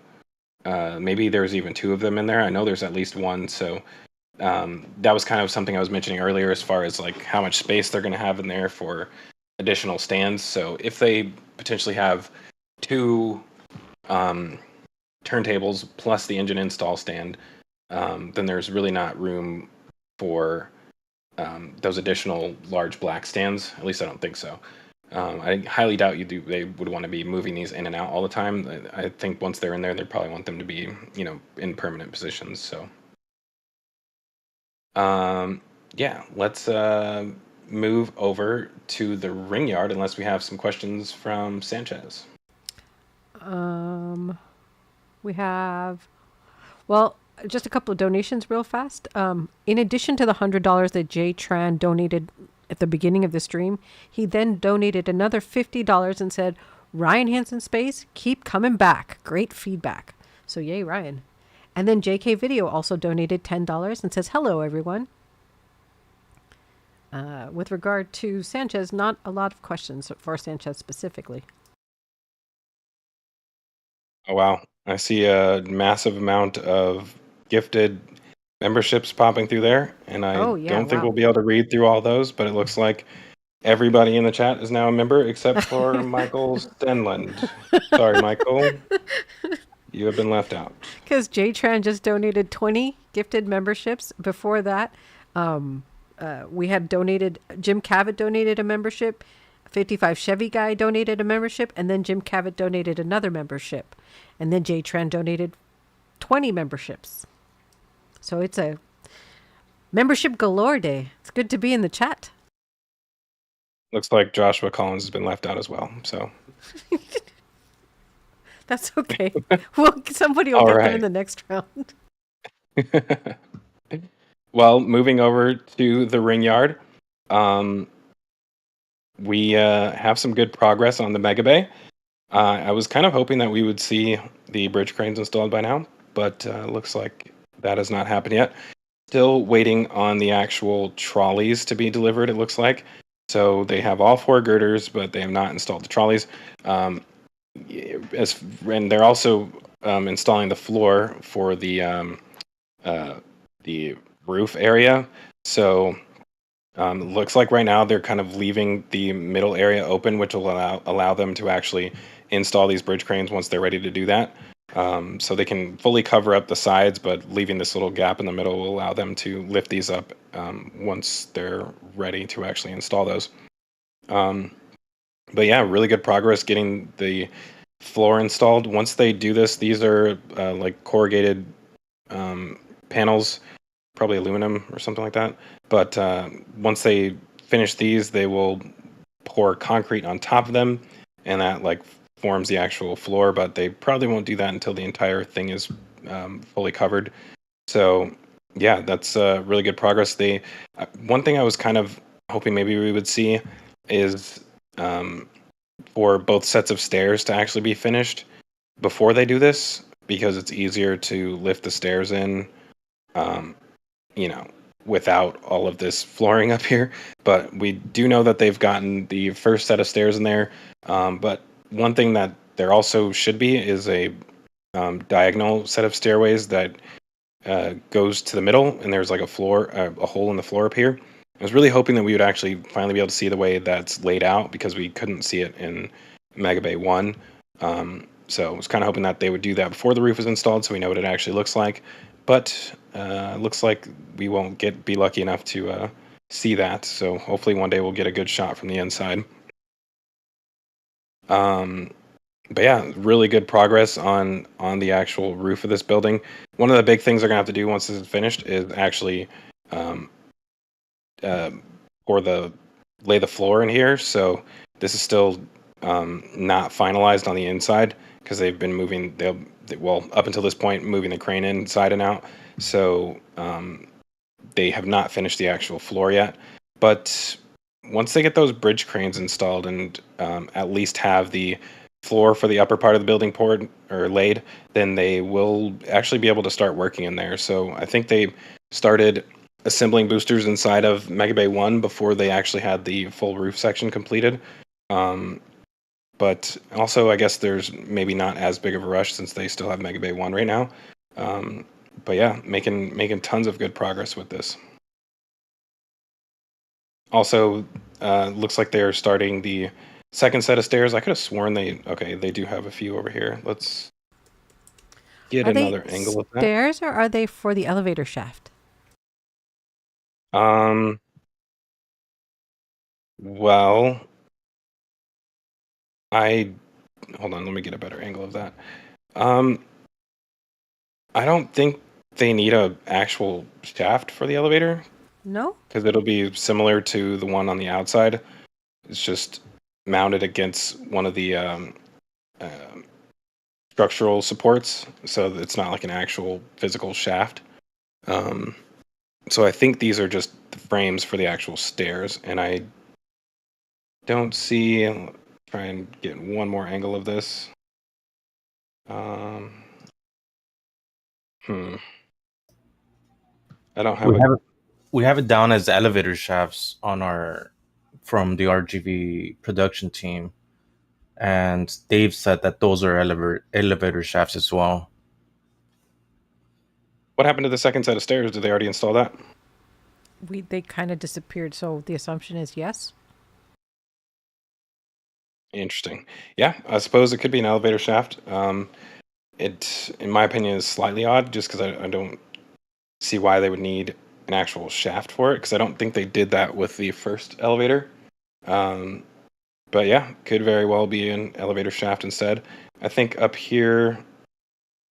maybe there's even two of them in there. I know there's at least one. So that was kind of something I was mentioning earlier as far as like how much space they're going to have in there for additional stands. So if they potentially have two turntables plus the engine install stand, then there's really not room for those additional large black stands. At least I don't think so. I highly doubt they would want to be moving these in and out all the time. I think once they're in there, they probably want them to be, in permanent positions. So, yeah, let's move over to the Ringyard unless we have some questions from Sanchez. We have, well, just a couple of donations real fast. In addition to the $100 that Jay Tran donated at the beginning of the stream, he then donated another $50 and said, Ryan Hansen Space, keep coming back. Great feedback. So yay, Ryan. And then JK Video also donated $10 and says, hello, everyone. With regard to Sanchez, not a lot of questions for Sanchez specifically. Oh, wow. I see a massive amount of gifted memberships popping through there, and I don't think we'll be able to read through all those, but it looks like everybody in the chat is now a member except for Michael Stenland. Sorry, Michael. You have been left out. Because Jay Tran just donated 20 gifted memberships. Before that, we had donated, Jim Cavett donated a membership, 55 Chevy Guy donated a membership, and then Jim Cavett donated another membership. And then Jay Tran donated 20 memberships. So it's a membership galore day. It's good to be in the chat. Looks like Joshua Collins has been left out as well. So that's okay. Well, somebody will get them in the next round. Well, moving over to the Ringyard, we have some good progress on the Mega Bay. I was kind of hoping that we would see the bridge cranes installed by now, but looks like that has not happened yet. Still waiting on the actual trolleys to be delivered, it looks like. So they have all four girders, but they have not installed the trolleys. And they're also installing the floor for the roof area. So looks like right now they're kind of leaving the middle area open, which will allow them to actually install these bridge cranes once they're ready to do that. So they can fully cover up the sides, but leaving this little gap in the middle will allow them to lift these up once they're ready to actually install those. But yeah, really good progress getting the floor installed. Once they do this, these are like corrugated panels, probably aluminum or something like that. But once they finish these, they will pour concrete on top of them, and that like forms the actual floor. But they probably won't do that until the entire thing is fully covered. So yeah, that's really good progress. One thing I was kind of hoping maybe we would see is for both sets of stairs to actually be finished before they do this, because it's easier to lift the stairs in, without all of this flooring up here. But we do know that they've gotten the first set of stairs in there. But one thing that there also should be is a diagonal set of stairways that goes to the middle, and there's like a hole in the floor up here. I was really hoping that we would actually finally be able to see the way that's laid out, because we couldn't see it in Mega Bay 1. So I was kind of hoping that they would do that before the roof is installed, so we know what it actually looks like. But looks like we won't be lucky enough to see that. So hopefully one day we'll get a good shot from the inside. But yeah, really good progress on the actual roof of this building. One of the big things they're gonna have to do once this is finished is actually lay the floor in here. So this is still not finalized on the inside because they've been moving. Well, up until this point, moving the crane inside and out. So they have not finished the actual floor yet. But once they get those bridge cranes installed and at least have the floor for the upper part of the building poured or laid, then they will actually be able to start working in there. So I think they started assembling boosters inside of Mega Bay 1 before they actually had the full roof section completed. But also, I guess there's maybe not as big of a rush since they still have Mega Bay 1 right now. But yeah, making tons of good progress with this. Also, looks like they're starting the second set of stairs. I could have sworn they do have a few over here. Let's get Are another they angle of that. stairs or are they for the elevator shaft? Well, hold on, let me get a better angle of that. I don't think they need a actual shaft for the elevator No? because it'll be similar to the one on the outside. It's just mounted against one of the structural supports, so it's not like an actual physical shaft. So I think these are just the frames for the actual stairs, and I don't see. Try and get one more angle of this. I don't have We have it down as elevator shafts on our from the RGV production team, and Dave said that those are elevator shafts as well. What happened to the second set of stairs? Did they already install that? They kind of disappeared, so the assumption is yes. Interesting. Yeah, I suppose it could be an elevator shaft. It, in my opinion, is slightly odd just because I don't see why they would need an actual shaft for it because I don't think they did that with the first elevator. But yeah, could very well be an elevator shaft instead. I think up here,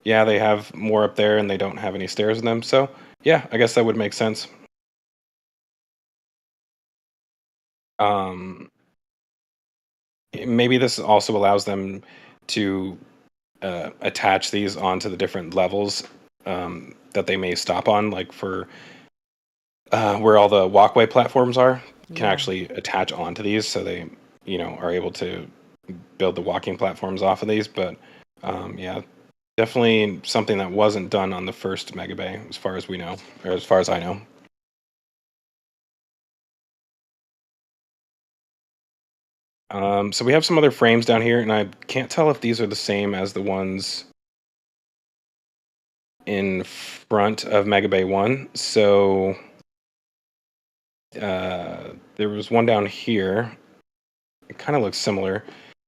yeah, they have more up there and they don't have any stairs in them. So yeah, I guess that would make sense. Maybe this also allows them to attach these onto the different levels that they may stop on, like for where all the walkway platforms are, can actually attach onto these, so they, are able to build the walking platforms off of these. But yeah, definitely something that wasn't done on the first Mega Bay, as far as we know, or as far as I know. So we have some other frames down here, and I can't tell if these are the same as the ones in front of Mega Bay 1. So there was one down here. It kind of looks similar.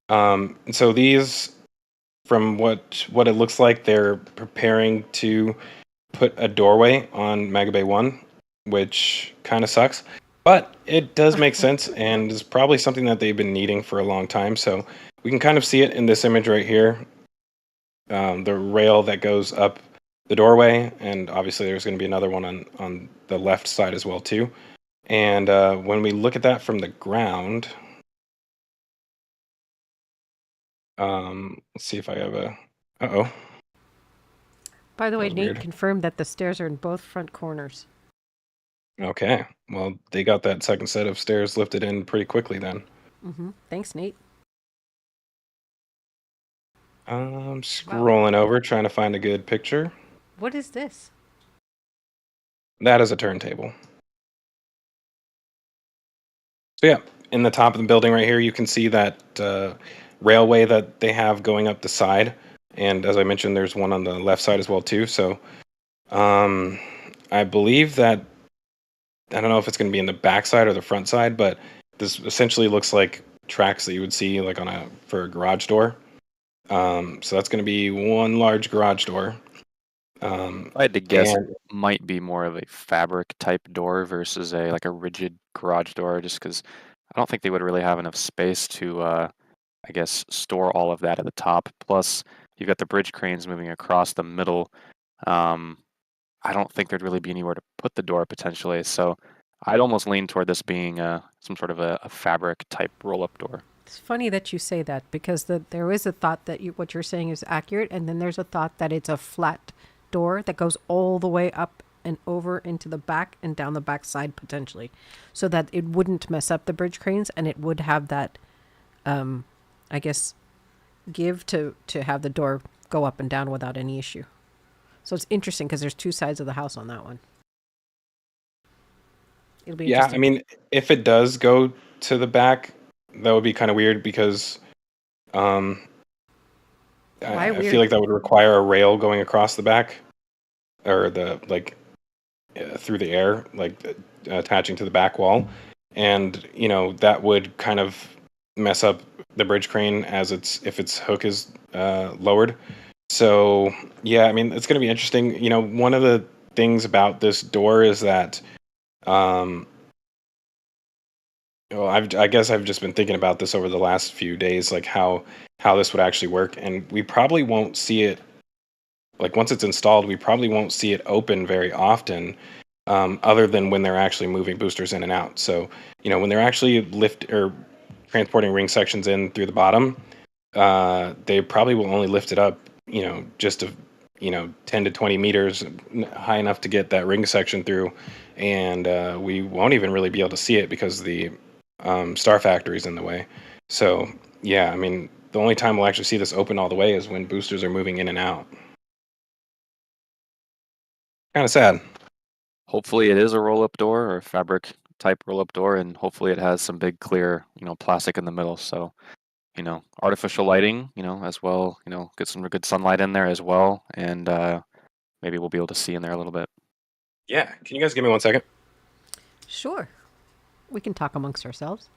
And so these, from what it looks like, they're preparing to put a doorway on Mega Bay 1, which kind of sucks. But it does make sense and is probably something that they've been needing for a long time. So we can kind of see it in this image right here. The rail that goes up the doorway, and obviously there's going to be another one on the left side as well too. And when we look at that from the ground, let's see if I have a... Uh-oh. By the way, That was Nate weird. confirmed that the stairs are in both front corners. Okay. Well, they got that second set of stairs lifted in pretty quickly then. Thanks, Nate. I'm scrolling over, trying to find a good picture. What is this? That is a turntable. So yeah, in the top of the building right here, you can see that railway that they have going up the side. And as I mentioned, there's one on the left side as well too. So I believe that, I don't know if it's going to be in the back side or the front side, but this essentially looks like tracks that you would see like for a garage door. So that's going to be one large garage door. If I had to guess, it And might be more of a fabric type door versus a rigid garage door, just because I don't think they would really have enough space to, I guess, store all of that at the top. Plus, you've got the bridge cranes moving across the middle. Um, I don't think there'd really be anywhere to put the door potentially. So I'd almost lean toward this being some sort of a fabric type roll up door. It's funny that you say that because there is a thought that what you're saying is accurate, and then there's a thought that it's a flat door that goes all the way up and over into the back and down the back side potentially, so that it wouldn't mess up the bridge cranes and it would have that, I guess, give to have the door go up and down without any issue. So it's interesting because there's two sides of the house on that one. It'll be yeah, interesting. I mean, if it does go to the back, that would be kind of weird because I feel like that would require a rail going across the back, or through the air, attaching to the back wall, and that would kind of mess up the bridge crane if its hook is lowered. So yeah, I mean, it's going to be interesting. One of the things about this door is that I guess I've just been thinking about this over the last few days, like how this would actually work, and we probably won't see it. Like once it's installed, we probably won't see it open very often, other than when they're actually moving boosters in and out. So when they're actually transporting ring sections in through the bottom, they probably will only lift it up, just 10 to 20 meters high enough to get that ring section through, and we won't even really be able to see it because the Star Factory's in the way. So yeah, I mean, the only time we'll actually see this open all the way is when boosters are moving in and out. Kind of sad. Hopefully, it is a roll up door or a fabric type roll up door, and hopefully, it has some big clear plastic in the middle. So artificial lighting, as well, get some good sunlight in there as well, and maybe we'll be able to see in there a little bit. Yeah, can you guys give me 1 second? Sure. We can talk amongst ourselves.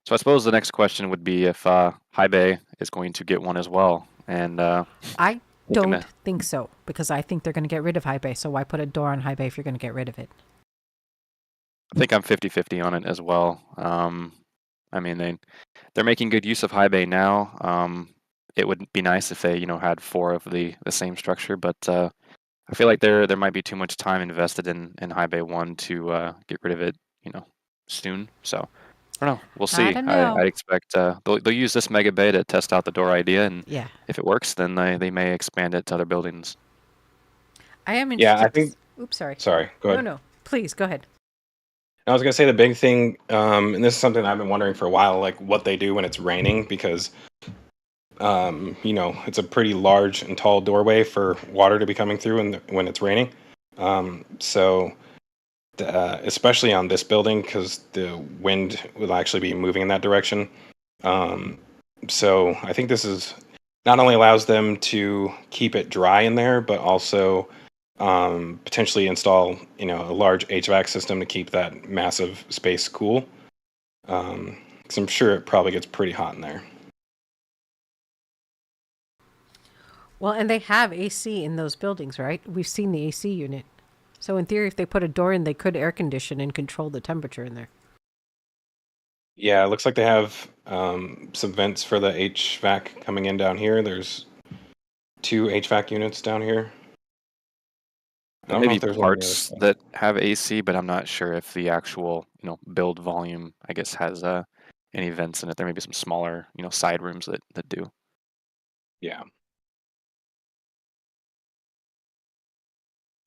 So I suppose the next question would be if High Bay is going to get one as well, and I don't think so, because I think they're going to get rid of High Bay. So why put a door on High Bay if you're going to get rid of it? I think I'm 50-50 on it as well. I mean, they're making good use of High Bay now. It would be nice if they, had 4 of the same structure, but I feel like there might be too much time invested in High Bay 1 to get rid of it, soon. So I don't know. We'll see. I don't know. I expect they'll use this mega bay to test out the door idea, and Yeah. if it works, then they may expand it to other buildings. I am interested. Yeah, I think. Oops, sorry. Sorry, go ahead. No. Please, go ahead. I was going to say the big thing, and this is something I've been wondering for a while, like what they do when it's raining, because, it's a pretty large and tall doorway for water to be coming through when it's raining. Especially on this building, because the wind will actually be moving in that direction. So I think this is not only allows them to keep it dry in there, but also potentially install a large HVAC system to keep that massive space cool, because I'm sure it probably gets pretty hot in there. Well, and they have AC in those buildings, right? We've seen the AC unit. So in theory, if they put a door in, they could air condition and control the temperature in there. Yeah, it looks like they have some vents for the HVAC coming in down here. There's 2 HVAC units down here. There may be parts that have AC, but I'm not sure if the actual, build volume, I guess, has any vents in it. There may be some smaller, side rooms that do. Yeah.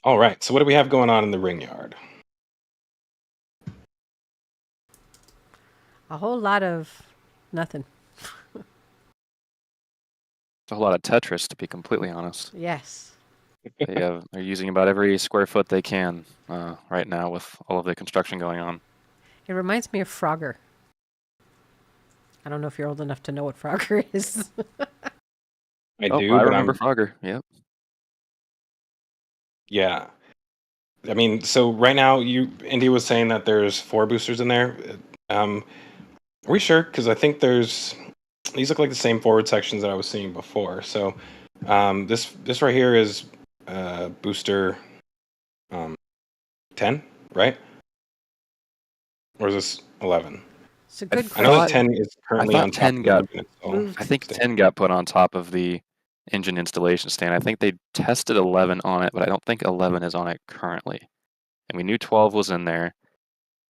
All right. So what do we have going on in the Ringyard? A whole lot of nothing. It's a whole lot of Tetris, to be completely honest. Yes. They're using about every square foot they can right now with all of the construction going on. It reminds me of Frogger. I don't know if you're old enough to know what Frogger is. I do. I remember Frogger. Yep. Yeah. I mean, so right now, Indy was saying that there's 4 boosters in there. Are we sure? Because I think these look like the same forward sections that I was seeing before. So This right here is booster 10, right? Or is this 11? It's a good I know that question. 10 is I currently thought on top 10 of got the engine moved. I think stand. 10 got put on top of the engine installation stand. I think they tested 11 on it, but I don't think 11 is on it currently. And we knew 12 was in there,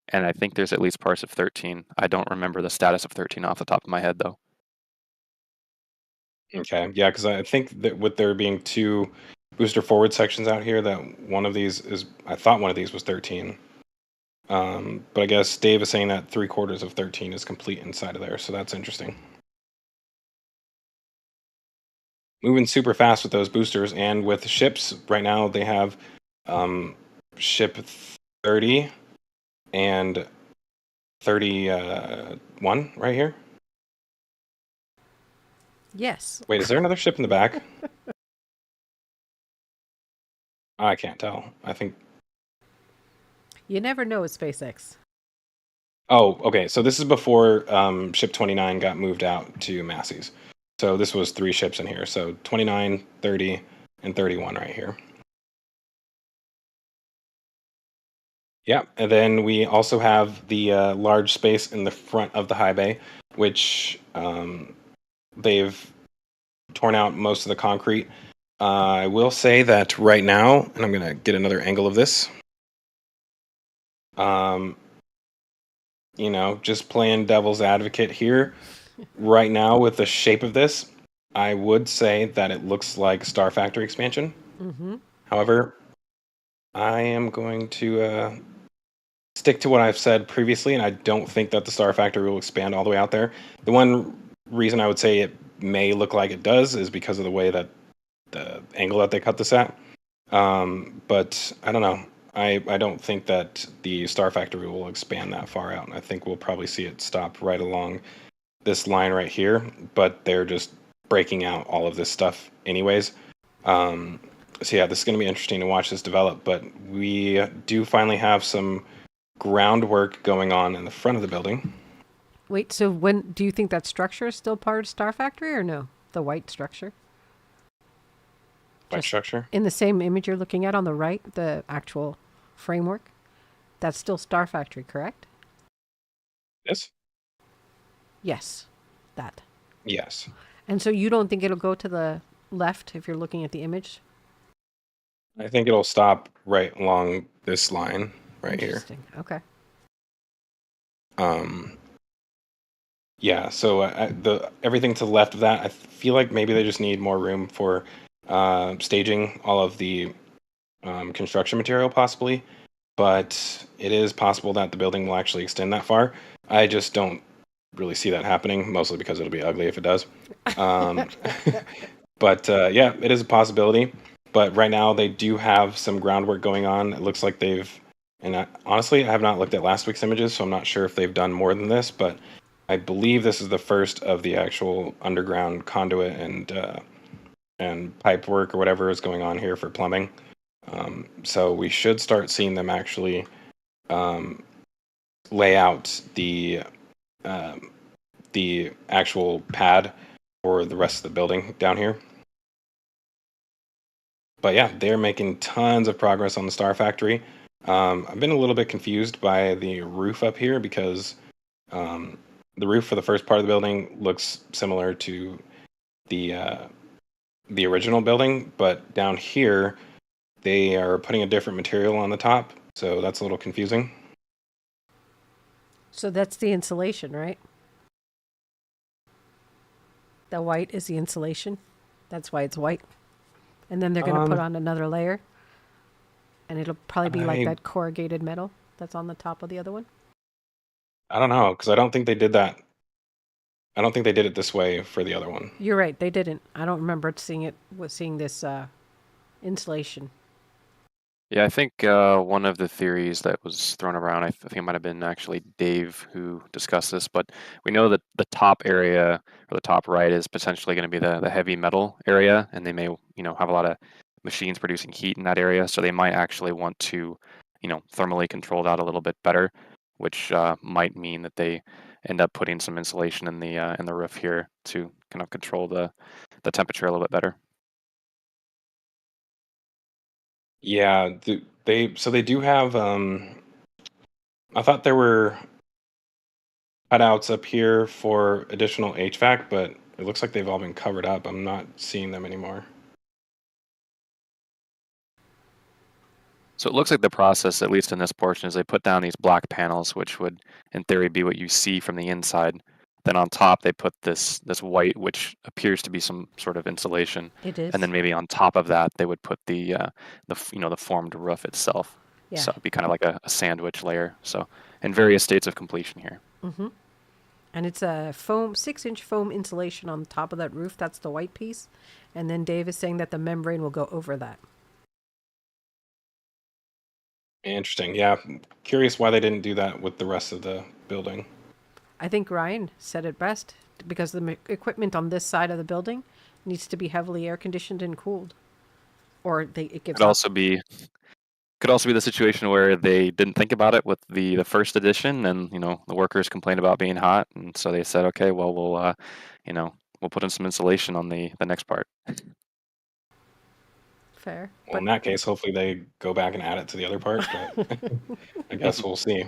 and I think there's at least parts of 13. I don't remember the status of 13 off the top of my head, though. Okay, yeah, because I think that with there being 2 booster forward sections out here, that one of these is, I thought one of these was 13. But I guess Dave is saying that 3/4 of 13 is complete inside of there, so that's interesting. Moving super fast with those boosters, and with ships right now they have ship 30 and 31 right here. Yes. Wait, is there another ship in the back? I can't tell. I think. You never know with SpaceX. Oh, okay. So this is before ship 29 got moved out to Masseys. So this was 3 ships in here. So 29, 30, and 31 right here. Yeah, and then we also have the large space in the front of the high bay, which they've torn out most of the concrete. I will say that right now, and I'm going to get another angle of this. Just playing devil's advocate here. Right now, with the shape of this, I would say that it looks like Star Factory expansion. Mm-hmm. However, I am going to stick to what I've said previously, and I don't think that the Star Factory will expand all the way out there. The one reason I would say it may look like it does is because of the way that the angle that they cut this at. But I don't know. I don't think that the Star Factory will expand that far out. And I think we'll probably see it stop right along this line right here. But they're just breaking out all of this stuff anyways. So yeah, this is going to be interesting to watch this develop. But we do finally have some groundwork going on in the front of the building. Wait, so when do you think that structure is still part of Star Factory or no? The white structure? White Just structure? in the same image you're looking at on the right, the actual framework? That's still Star Factory, correct? Yes? Yes, that. Yes. And so you don't think it'll go to the left if you're looking at the image? I think it'll stop right along this line right here. Interesting. Okay. Yeah, so everything to the left of that, I feel like maybe they just need more room for staging all of the construction material, possibly. But it is possible that the building will actually extend that far. I just don't really see that happening, mostly because it'll be ugly if it does. But yeah, it is a possibility. But right now, they do have some groundwork going on. It looks like honestly, I have not looked at last week's images, so I'm not sure if they've done more than this, but I believe this is the first of the actual underground conduit and pipe work or whatever is going on here for plumbing. So we should start seeing them actually lay out the actual pad for the rest of the building down here. But yeah, they're making tons of progress on the Star Factory. I've been a little bit confused by the roof up here because the roof for the first part of the building looks similar to the original building, but down here they are putting a different material on the top, so that's a little confusing. So that's the insulation, right? The white is the insulation. That's why it's white. And then they're going to put on another layer. And it'll probably be like that corrugated metal that's on the top of the other one. I don't know, because I don't think they did that. I don't think they did it this way for the other one. You're right. They didn't. I don't remember seeing this insulation. Yeah, I think one of the theories that was thrown around, I think it might have been actually Dave who discussed this, but we know that the top area or the top right is potentially going to be the heavy metal area, and they may, have a lot of machines producing heat in that area, so they might actually want to, thermally control that a little bit better, which might mean that they end up putting some insulation in the roof here to kind of control the temperature a little bit better. Yeah, they do have. I thought there were cutouts up here for additional HVAC, but it looks like they've all been covered up. I'm not seeing them anymore. So it looks like the process, at least in this portion, is they put down these black panels, which would, in theory, be what you see from the inside. Then on top, they put this white, which appears to be some sort of insulation. It is. And then maybe on top of that, they would put the formed roof itself. Yeah. So it'd be kind of like a sandwich layer. So in various states of completion here. Mm-hmm. And it's a 6-inch foam insulation on the top of that roof. That's the white piece. And then Dave is saying that the membrane will go over that. Interesting. Yeah, curious why they didn't do that with the rest of the building. I think Ryan said it best, because the equipment on this side of the building needs to be heavily air conditioned and cooled, or it gives. Could also be the situation where they didn't think about it with the first edition, and the workers complained about being hot, and so they said, okay, well we'll put in some insulation on the next part. Fair. Well, in that case, hopefully they go back and add it to the other part, but I guess we'll see.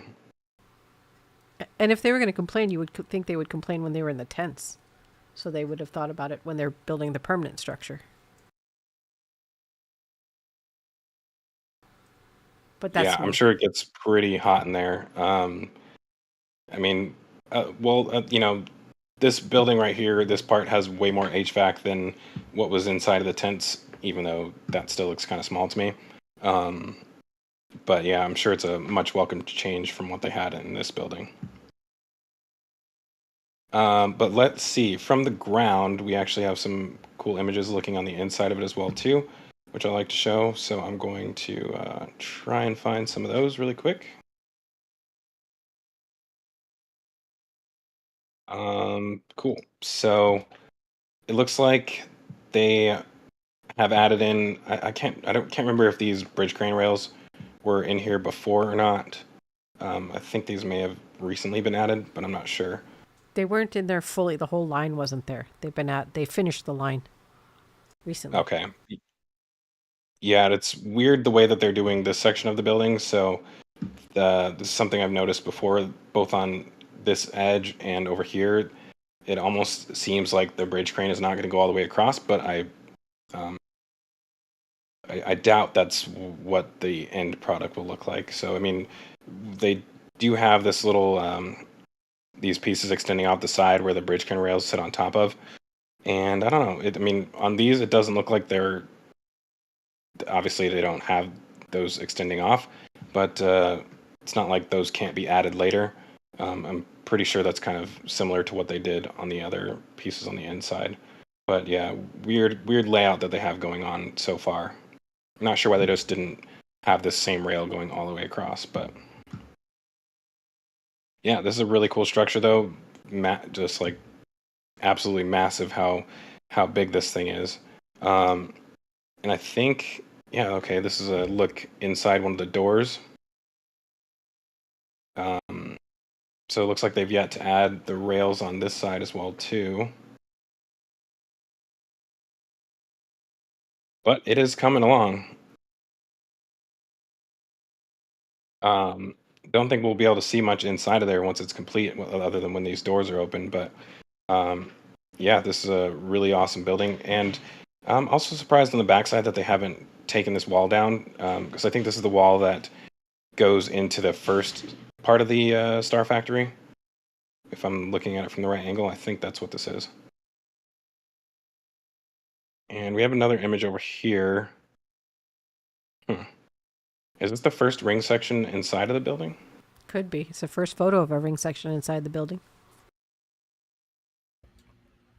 And if they were going to complain, you would think they would complain when they were in the tents. So they would have thought about it when they're building the permanent structure. But that's I'm sure it gets pretty hot in there. This building right here, this part has way more HVAC than what was inside of the tents, even though that still looks kind of small to me. But yeah, I'm sure it's a much welcome change from what they had in this building. But let's see. From the ground, we actually have some cool images looking on the inside of it as well, too, which I like to show. So I'm going to try and find some of those really quick. Cool. So it looks like they have added in. I can't remember if these bridge crane rails were in here before or not. I think these may have recently been added, but I'm not sure. They weren't in there fully. The whole line wasn't there. They finished the line recently. Okay. Yeah, it's weird the way that they're doing this section of the building. So this is something I've noticed before, both on this edge and over here. It almost seems like the bridge crane is not going to go all the way across, but I doubt that's what the end product will look like. So, I mean, they do have this little, these pieces extending out the side where the bridge crane rails sit on top of. And I don't know. On these, it doesn't look like obviously they don't have those extending off, but it's not like those can't be added later. I'm pretty sure that's kind of similar to what they did on the other pieces on the inside. But yeah, weird layout that they have going on so far. I'm not sure why they just didn't have this same rail going all the way across, but yeah, this is a really cool structure though. Just like absolutely massive how big this thing is. And I think, yeah, okay, this is a look inside one of the doors. So it looks like they've yet to add the rails on this side as well too. But it is coming along. Don't think we'll be able to see much inside of there once it's complete, other than when these doors are open. But yeah, this is a really awesome building. And I'm also surprised on the backside that they haven't taken this wall down, because I think this is the wall that goes into the first part of the Star Factory. If I'm looking at it from the right angle, I think that's what this is. And we have another image over here. Is this the first ring section inside of the building? Could be. It's the first photo of a ring section inside the building.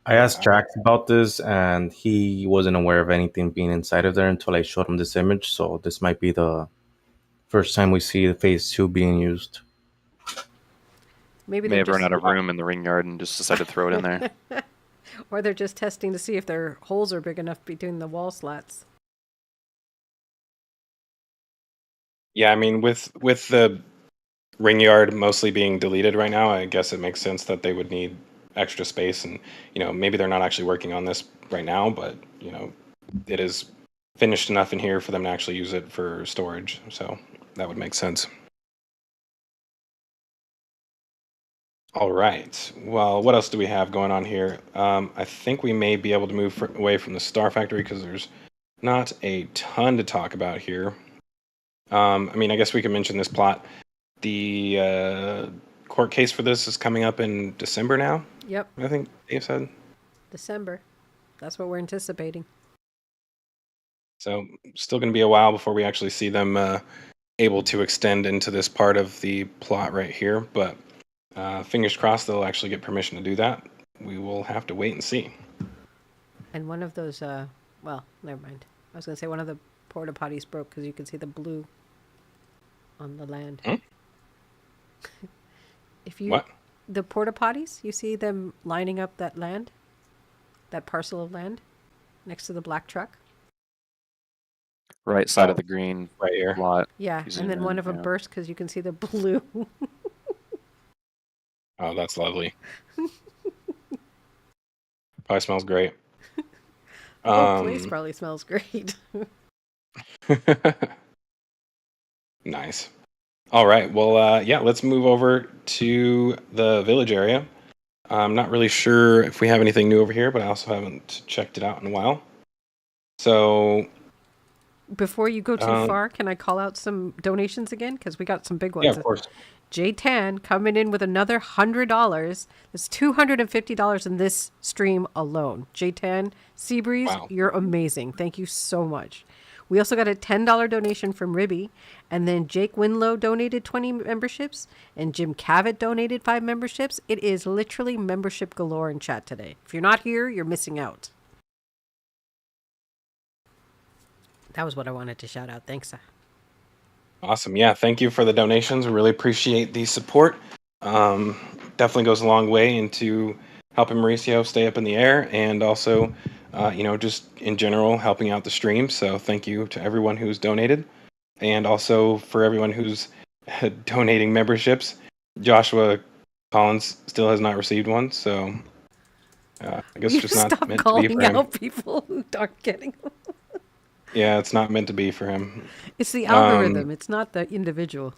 I asked Jack about this, and he wasn't aware of anything being inside of there until I showed him this image. So this might be the first time we see the phase 2 being used. Maybe May have run out of room in the Ringyard and just decided to throw it in there. Or they're just testing to see if their holes are big enough between the wall slats. Yeah, I mean, with the Ringyard mostly being deleted right now, I guess it makes sense that they would need extra space. And maybe they're not actually working on this right now, but it is finished enough in here for them to actually use it for storage. So that would make sense. All right. Well, what else do we have going on here? I think we may be able to move away from the Star Factory because there's not a ton to talk about here. I mean, I guess we can mention this plot. The court case for this is coming up in December now. Yep. I think Dave said. December. That's what we're anticipating. So still going to be a while before we actually see them able to extend into this part of the plot right here. But fingers crossed they'll actually get permission to do that. We will have to wait and see. And one of those, well, never mind. I was going to say one of the porta potties broke because you can see the blue on the land. If you What? The porta potties, you see them lining up that land, that parcel of land next to the black truck. Right side Oh, of the green right here. lot. Yeah, You and zoom then one in, of them yeah. burst because you can see the blue. Oh, that's lovely. Probably smells great. The whole place probably smells great. Nice. All right. Well, yeah, let's move over to the village area. I'm not really sure if we have anything new over here, but I also haven't checked it out in a while. So, Before you go too Um, far, can I call out some donations again? Because we got some big ones. yeah, of course. J Tan coming in with another $100. That's $250 in this stream alone. J Tan, Seabreeze, Wow. you're amazing. Thank you so much. We also got a $10 donation from Ribby, and then Jake Winlow donated 20 memberships, and Jim Cavett donated 5 memberships. It is literally membership galore in chat today. If you're not here, you're missing out. That was what I wanted to shout out. Thanks. Awesome. Yeah, thank you for the donations. We really appreciate the support. Definitely goes a long way into helping Mauricio stay up in the air and also, just in general, helping out the stream. So thank you to everyone who's donated and also for everyone who's donating memberships. Joshua Collins still has not received one, so I guess You it's just not stop meant to be for calling him. out people who aren't getting them. Yeah, it's not meant to be for him. It's the algorithm. It's not the individual.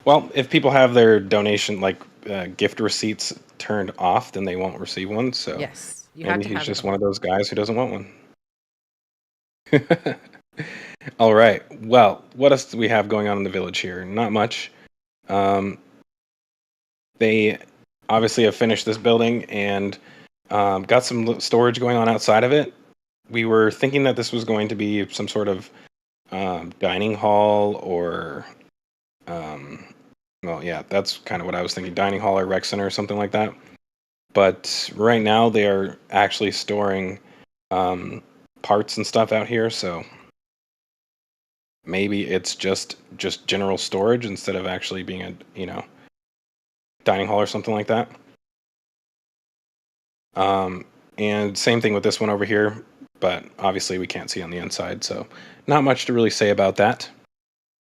Well, if people have their donation, like gift receipts turned off, then they won't receive one. So Yes, you have maybe to he's have just it one of those guys who doesn't want one. All right. Well, what else do we have going on in the village here? Not much. They obviously have finished this building and got some storage going on outside of it. We were thinking that this was going to be some sort of dining hall or well, yeah, that's kind of what I was thinking, dining hall or rec center or something like that. But right now they are actually storing parts and stuff out here, so maybe it's just general storage instead of actually being a dining hall or something like that. And same thing with this one over here, but obviously we can't see on the inside, so not much to really say about that.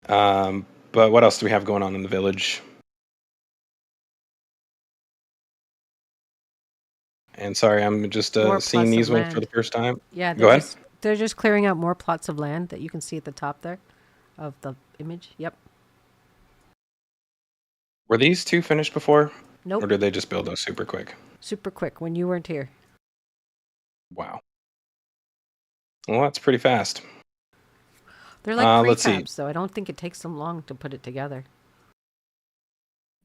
But what else do we have going on in the village? And sorry, I'm just More seeing plots these of ones for land. the first time. Yeah, Go ahead. they're just clearing out more plots of land that you can see at the top there of the image. Yep. Were these two finished before? Or Nope. did they just build those super quick? Super quick when you weren't here. Wow. Well, that's pretty fast. They're like let's see. prefabs, so I don't think it takes them long to put it together.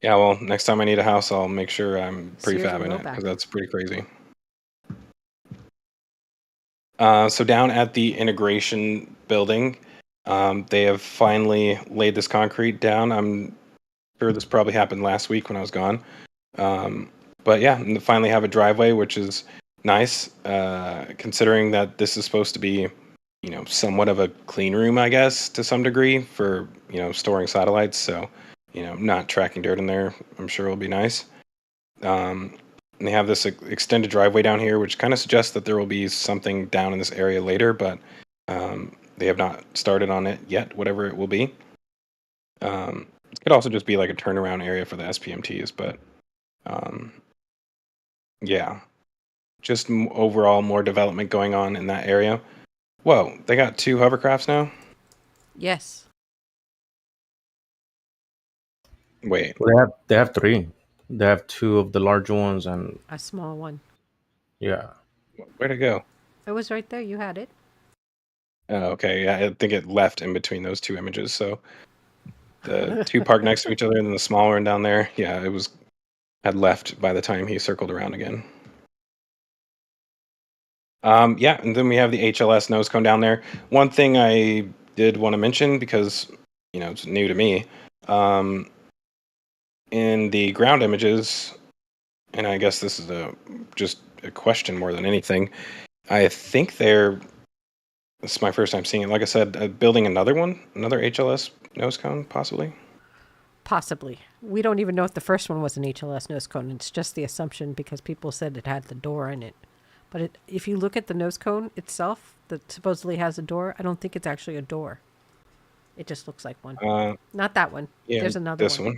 Yeah, well, next time I need a house, I'll make sure I'm Sears and prefabbing it Roebuck. because that's pretty crazy. So down at the integration building, they have finally laid this concrete down. I'm sure this probably happened last week when I was gone. But yeah, and they finally have a driveway, which is nice, considering that this is supposed to be, somewhat of a clean room, I guess, to some degree for, storing satellites. So, not tracking dirt in there, I'm sure will be nice. And they have this extended driveway down here, which kind of suggests that there will be something down in this area later, but they have not started on it yet, whatever it will be. It could also just be like a turnaround area for the SPMTs, but yeah, just overall more development going on in that area. Whoa, they got 2 hovercrafts now? Yes. Wait. Well, they have 3. They have 2 of the larger ones, and A small one. Where'd it go? It was right there. You had it. Oh, okay. Yeah, I think it left in between those 2 images. So the 2 parked next to each other, and then the smaller one down there. Yeah, it had left by the time he circled around again. Yeah, and then we have the HLS nose cone down there. One thing I did want to mention, because it's new to me, in the ground images, and I guess this is just a question more than anything. I think this is my first time seeing it. Like I said, building another HLS nose cone, possibly. Possibly. We don't even know if the first one was an HLS nose cone. It's just the assumption because people said it had the door in it. But if you look at the nose cone itself that supposedly has a door, I don't think it's actually a door. It just looks like one. Not that one. Yeah, There's another this one.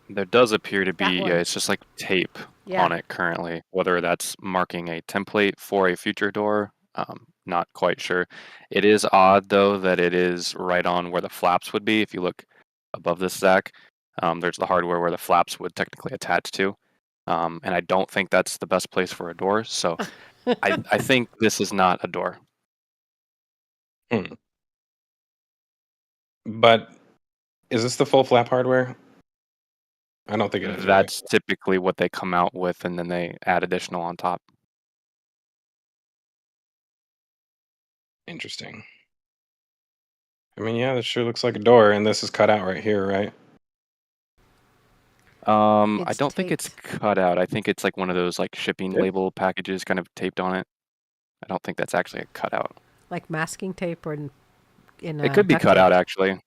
There does appear to That be, one. it's just like tape Yeah. on it currently. Whether that's marking a template for a future door, not quite sure. It is odd though that it is right on where the flaps would be. If you look above this, Zach, there's the hardware where the flaps would technically attach to, and I don't think that's the best place for a door. So I think this is not a door. But is this the full flap hardware? I don't think it is. Right? That's typically what they come out with, and then they add additional on top. Interesting. I mean, yeah, this sure looks like a door, and this is cut out right here, right? I It's don't think it's taped. cut out. I think it's like one of those like shipping Yeah. label packages kind of taped on it. I don't think that's actually a cutout. Like masking tape or in It could be duct cut tape. out actually.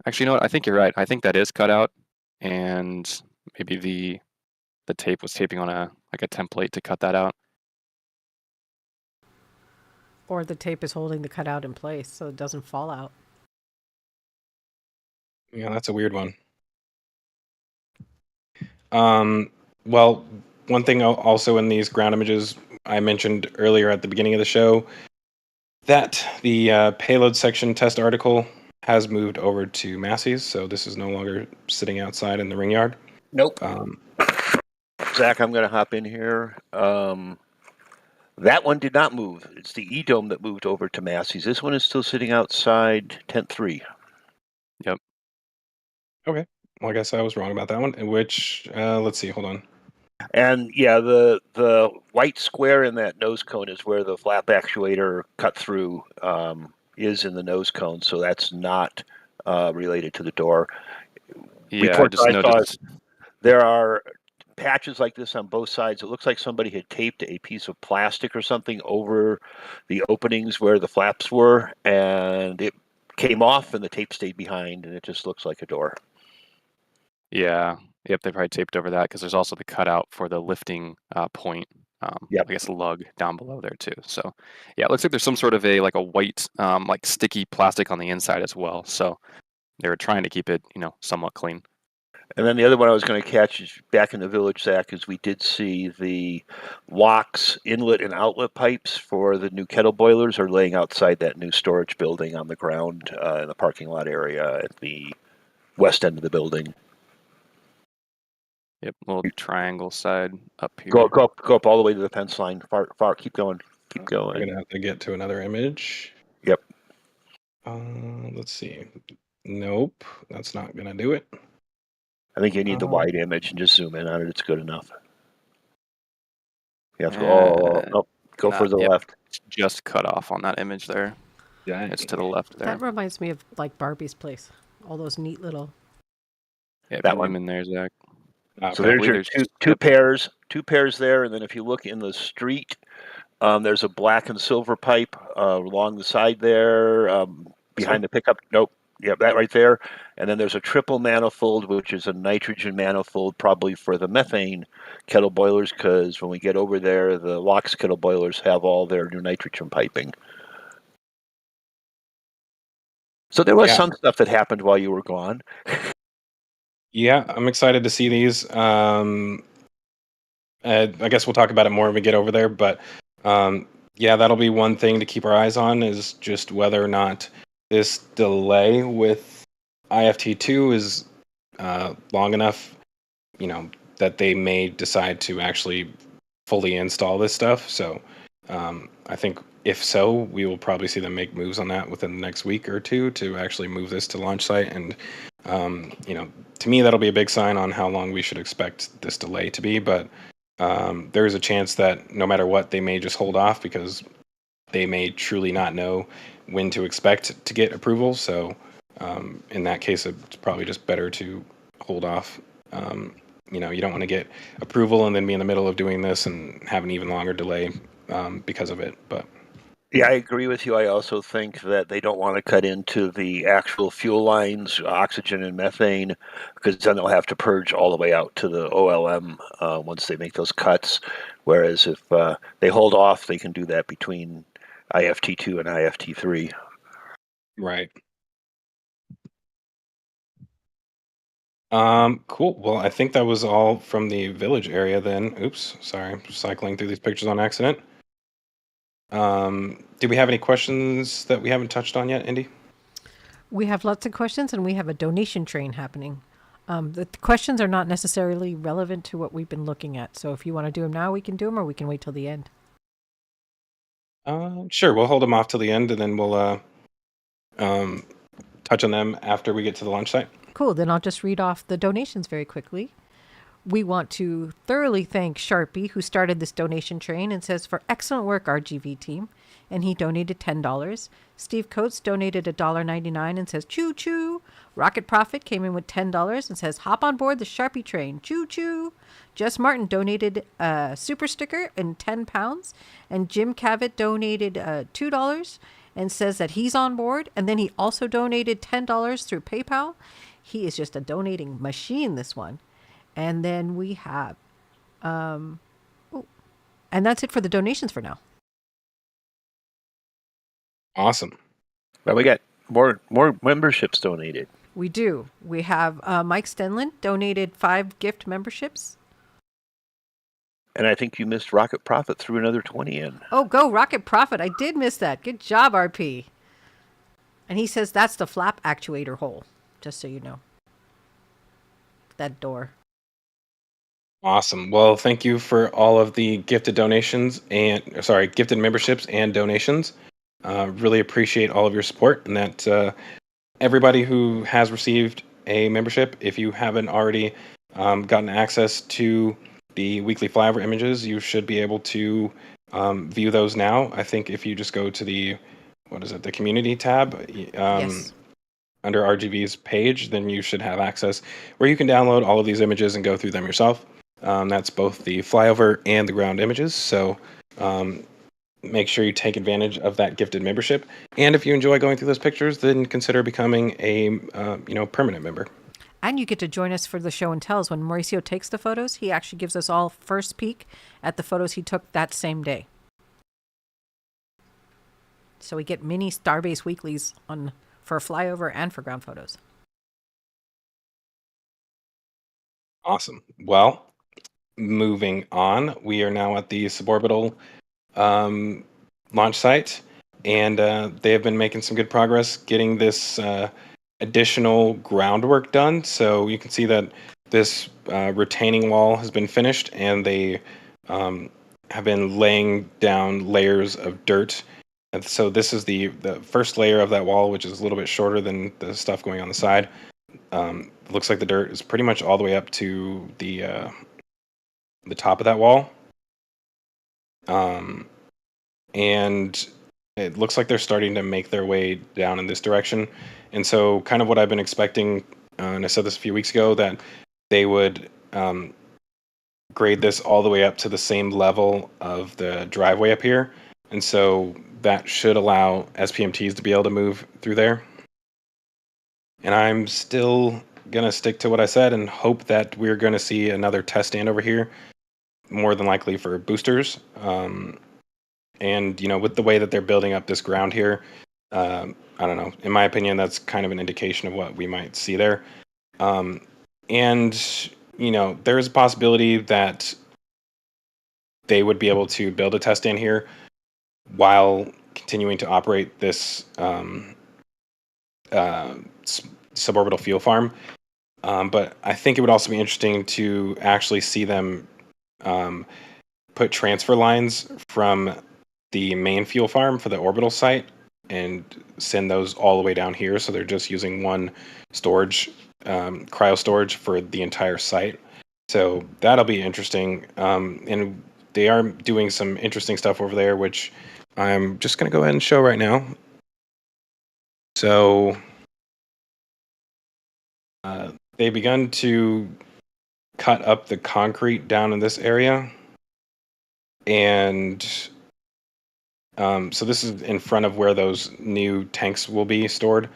Actually, you know what? I think you're right. I think that is cut out, and maybe the tape was taping on a template to cut that out. Or the tape is holding the cutout in place so it doesn't fall out. Yeah, that's a weird one. Well, one thing also in these ground images I mentioned earlier at the beginning of the show, that the Payload Section test article has moved over to Masseys, so this is no longer sitting outside in the Ringyard. Nope. Zach, I'm going to hop in here. That one did not move. It's the E-Dome that moved over to Masseys. This one is still sitting outside Tent 3. Yep. Okay. Well, I guess I was wrong about that one. Which, let's see, hold on. And yeah, the white square in that nose cone is where the flap actuator cut through is in the nose cone, so that's not related to the door. Yeah, Reports I just noticed. There are patches like this on both sides. It looks like somebody had taped a piece of plastic or something over the openings where the flaps were, and it came off and the tape stayed behind, and it just looks like a door. Yeah. Yep, they probably taped over that because there's also the cutout for the lifting point. Yep. I guess lug down below there too. So yeah, it looks like there's some sort of a white like sticky plastic on the inside as well. So they were trying to keep it somewhat clean. And then the other one I was going to catch is back in the village, Zach, is we did see the WOX inlet and outlet pipes for the new kettle boilers are laying outside that new storage building on the ground in the parking lot area at the west end of the building. Yep, little triangle side up here. Go up all the way to the fence line. Far. Keep going. Keep going. We're gonna have to get to another image. Yep. Let's see. Nope, that's not gonna do it. I think you need the wide image and just zoom in on it. It's good enough. You have to go further left. It's just cut off on that image there. Yeah, it's to the left there. That reminds me of like Barbie's place. All those neat little. Yeah, that one in there, Zach. So there's your two pairs there, and then if you look in the street, there's a black and silver pipe along the side there, behind the pickup. Nope. Yep, that right there. And then there's a triple manifold, which is a nitrogen manifold, probably for the methane kettle boilers, because when we get over there, the WOX kettle boilers have all their new nitrogen piping. So there was some stuff that happened while you were gone. Yeah, I'm excited to see these. I guess we'll talk about it more when we get over there. But yeah, that'll be one thing to keep our eyes on, is just whether or not this delay with IFT2 is long enough, that they may decide to actually fully install this stuff. So I think if so, we will probably see them make moves on that within the next week or two to actually move this to launch site. And to me, that'll be a big sign on how long we should expect this delay to be. But there is a chance that no matter what, they may just hold off because they may truly not know when to expect to get approval. So in that case, it's probably just better to hold off. You don't want to get approval and then be in the middle of doing this and have an even longer delay because of it. But yeah, I agree with you. I also think that they don't want to cut into the actual fuel lines, oxygen and methane, because then they'll have to purge all the way out to the OLM once they make those cuts. Whereas if they hold off, they can do that between IFT2 and IFT3. right. Cool. Well, I think that was all from the village area then. Oops, sorry, I'm cycling through these pictures on accident. Do we have any questions that we haven't touched on yet, Indy? We have lots of questions, and we have a donation train happening. The questions are not necessarily relevant to what we've been looking at. So if you want to do them now, we can do them, or we can wait till the end. Sure, we'll hold them off till the end, and then we'll touch on them after we get to the launch site. Cool. Then I'll just read off the donations very quickly. We want to thoroughly thank Sharpie, who started this donation train and says, for excellent work, RGV team. And he donated $10. Steve Coates donated $1.99 and says, choo choo. Rocket Profit came in with $10 and says, hop on board the Sharpie train. Choo choo. Jess Martin donated a super sticker and £10. And Jim Cavett donated $2 and says that he's on board. And then he also donated $10 through PayPal. He is just a donating machine, this one. And then we have, and that's it for the donations for now. Awesome. Well, we got more memberships donated. We do. We have Mike Stenlin donated 5 gift memberships. And I think you missed Rocket Profit threw another 20 in. Oh, go Rocket Profit. I did miss that. Good job, RP. And he says that's the flap actuator hole, just so you know. That door. Awesome. Well, thank you for all of the gifted gifted memberships and donations. Really appreciate all of your support, and that everybody who has received a membership, if you haven't already gotten access to the weekly flyover images, you should be able to view those now. I think if you just go to the community tab, Yes. under RGV's page, then you should have access where you can download all of these images and go through them yourself. That's both the flyover and the ground images. So make sure you take advantage of that gifted membership. And if you enjoy going through those pictures, then consider becoming a permanent member. And you get to join us for the show and tells. When Mauricio takes the photos, he actually gives us all first peek at the photos he took that same day. So we get mini Starbase Weeklies for flyover and for ground photos. Awesome. Well, moving on, we are now at the suborbital launch site, and they have been making some good progress getting this additional groundwork done. So you can see that this retaining wall has been finished, and they have been laying down layers of dirt. And so this is the first layer of that wall, which is a little bit shorter than the stuff going on the side. Looks like the dirt is pretty much all the way up to the top of that wall. And it looks like they're starting to make their way down in this direction. And so kind of what I've been expecting, and I said this a few weeks ago, that they would grade this all the way up to the same level of the driveway up here. And so that should allow SPMTs to be able to move through there. And I'm still going to stick to what I said and hope that we're going to see another test stand over here, more than likely for boosters. And, with the way that they're building up this ground here, I don't know. In my opinion, that's kind of an indication of what we might see there. And, there is a possibility that they would be able to build a test stand here while continuing to operate this suborbital fuel farm. But I think it would also be interesting to actually see them put transfer lines from the main fuel farm for the orbital site and send those all the way down here. So they're just using one storage, cryo storage for the entire site. So that'll be interesting. And they are doing some interesting stuff over there, which I'm just going to go ahead and show right now. So they begun to cut up the concrete down in this area. And so this is in front of where those new tanks will be stored.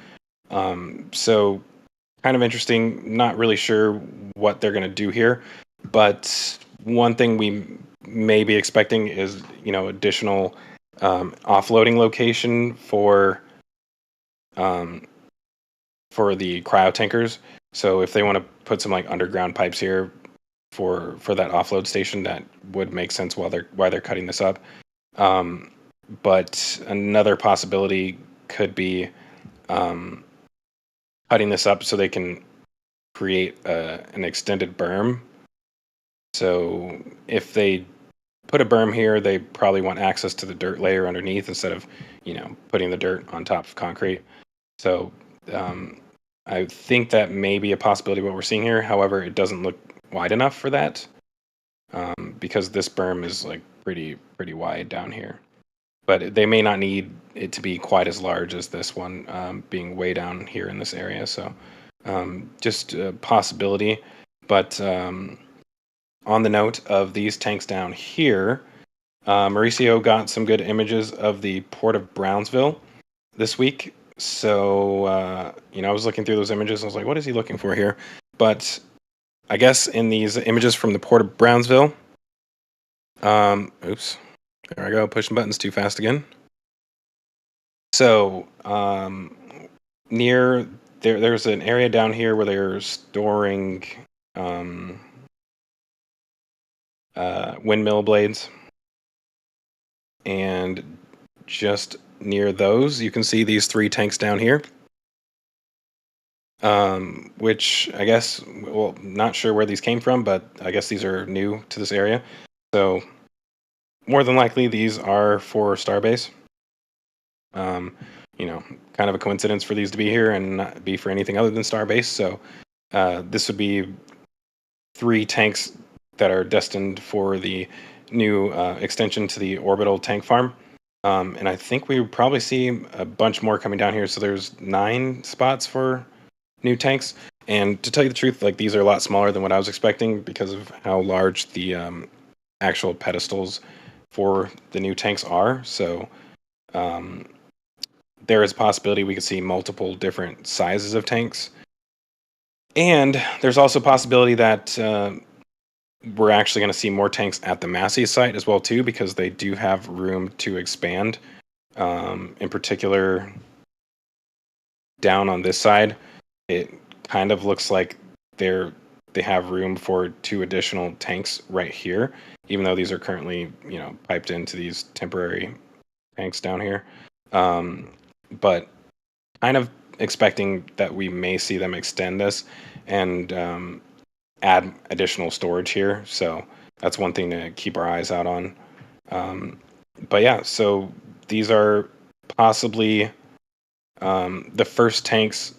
So kind of interesting. Not really sure what they're going to do here. But one thing we may be expecting is, additional offloading location for the cryo tankers. So if they want to put some like underground pipes here for that offload station, that would make sense while they're cutting this up. But another possibility could be cutting this up so they can create an extended berm. So if they put a berm here, they probably want access to the dirt layer underneath instead of, putting the dirt on top of concrete. So I think that may be a possibility of what we're seeing here. However, it doesn't look wide enough for that because this berm is like pretty wide down here. But they may not need it to be quite as large as this one, being way down here in this area. So just a possibility. But on the note of these tanks down here, Mauricio got some good images of the port of Brownsville this week. So, I was looking through those images and I was like, what is he looking for here? But I guess in these images from the port of Brownsville, oops, there I go, pushing buttons too fast again. So, near there's an area down here where they're storing windmill blades. And just near those, you can see these 3 tanks down here. Which I guess, not sure where these came from, but I guess these are new to this area. So more than likely, these are for Starbase. Kind of a coincidence for these to be here and not be for anything other than Starbase. So this would be 3 tanks that are destined for the new extension to the orbital tank farm. And I think we would probably see a bunch more coming down here. So there's 9 spots for new tanks. And to tell you the truth, like these are a lot smaller than what I was expecting because of how large the actual pedestals for the new tanks are. So there is a possibility we could see multiple different sizes of tanks. And there's also a possibility that we're actually going to see more tanks at the Masseys site as well too, because they do have room to expand. In particular, down on this side, it kind of looks like they have room for 2 additional tanks right here, even though these are currently piped into these temporary tanks down here. But kind of expecting that we may see them extend this and add additional storage here. So that's one thing to keep our eyes out on. But yeah, so these are possibly the first tanks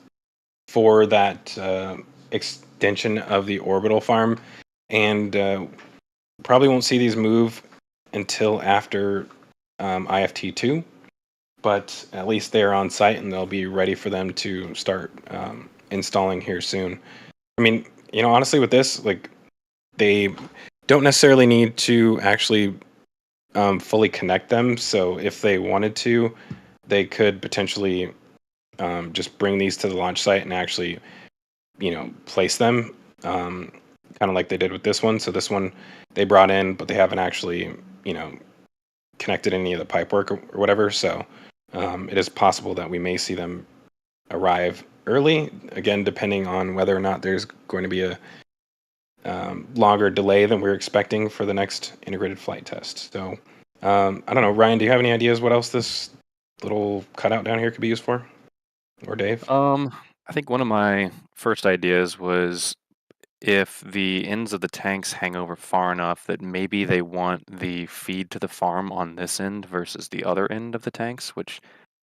for that extension of the orbital farm. And probably won't see these move until after IFT2. But at least they're on site and they'll be ready for them to start installing here soon. I mean, honestly, with this, like, they don't necessarily need to actually fully connect them. So if they wanted to, they could potentially just bring these to the launch site and actually, place them, kind of like they did with this one. So this one they brought in, but they haven't actually, connected any of the pipework or whatever. So it is possible that we may see them arrive early, again, depending on whether or not there's going to be a longer delay than we were expecting for the next integrated flight test. So I don't know, Ryan, do you have any ideas what else this little cutout down here could be used for? Or Dave? I think one of my first ideas was if the ends of the tanks hang over far enough that maybe they want the feed to the farm on this end versus the other end of the tanks, which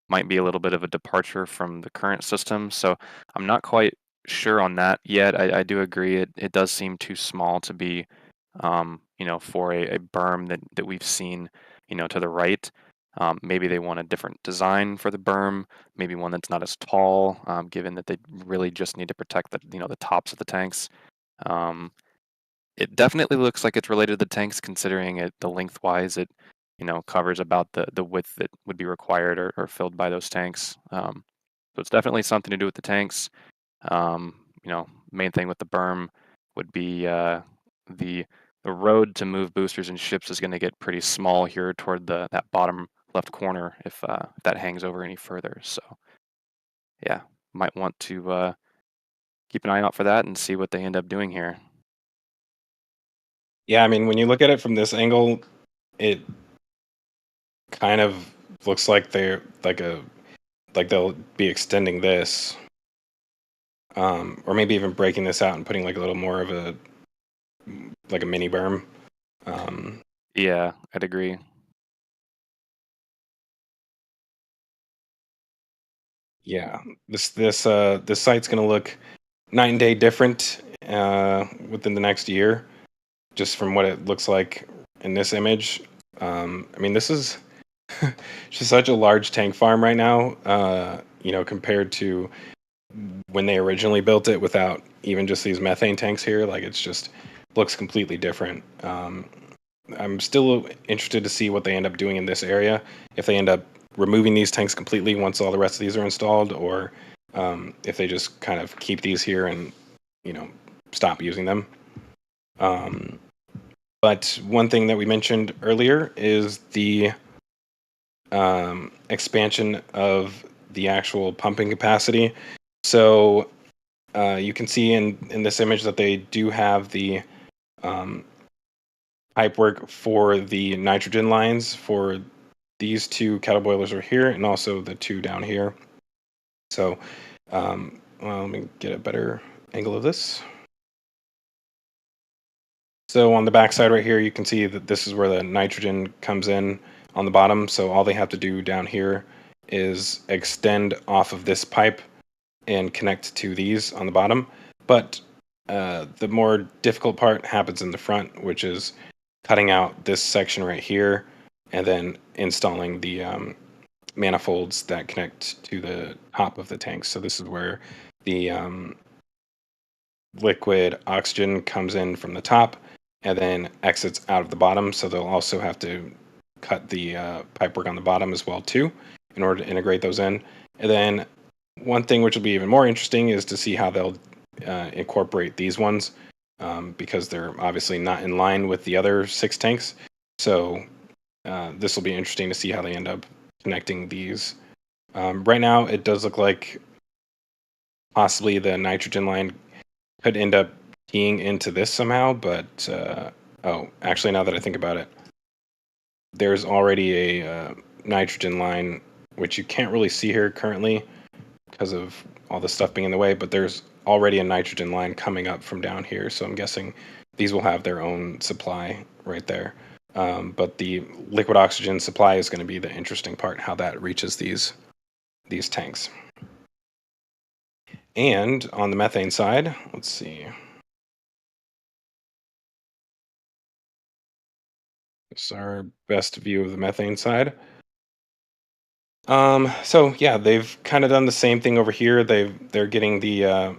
might be a little bit of a departure from the current system. So I'm not quite sure on that yet. I do agree it does seem too small to be, for a berm that we've seen, to the right. Maybe they want a different design for the berm, maybe one that's not as tall, given that they really just need to protect the tops of the tanks. Um, it definitely looks like it's related to the tanks, considering the lengthwise it covers about the width that would be required or filled by those tanks. So it's definitely something to do with the tanks. Main thing with the berm would be the road to move boosters and ships is going to get pretty small here toward that bottom left corner if that hangs over any further. So yeah, might want to keep an eye out for that and see what they end up doing here. Yeah, I mean, when you look at it from this angle, it kind of looks like they're like they'll be extending this, or maybe even breaking this out and putting like a little more of a mini berm. Yeah, I'd agree. Yeah, this site's going to look night and day different within the next year, just from what it looks like in this image. I mean, this is just such a large tank farm right now, compared to when they originally built it without even just these methane tanks here. Like, it's just looks completely different. I'm still interested to see what they end up doing in this area, if they end up removing these tanks completely once all the rest of these are installed, or if they just kind of keep these here and stop using them. But one thing that we mentioned earlier is the expansion of the actual pumping capacity. So you can see in this image that they do have the pipe work for the nitrogen lines for these two kettle boilers over here and also the two down here. So let me get a better angle of this. So on the back side right here, you can see that this is where the nitrogen comes in on the bottom. So all they have to do down here is extend off of this pipe and connect to these on the bottom. But the more difficult part happens in the front, which is cutting out this section right here and then installing the manifolds that connect to the top of the tank. So this is where the liquid oxygen comes in from the top and then exits out of the bottom. So they'll also have to cut the pipework on the bottom as well too, in order to integrate those in. And then one thing which will be even more interesting is to see how they'll incorporate these ones, because they're obviously not in line with the other 6 tanks. So this will be interesting to see how they end up connecting these. Right now, it does look like possibly the nitrogen line could end up keying into this somehow, but actually, now that I think about it, there's already a nitrogen line, which you can't really see here currently because of all the stuff being in the way, but there's already a nitrogen line coming up from down here, so I'm guessing these will have their own supply right there. But the liquid oxygen supply is going to be the interesting part, how that reaches these tanks. And on the methane side, let's see. This is our best view of the methane side. So yeah, they've kind of done the same thing over here. They're getting the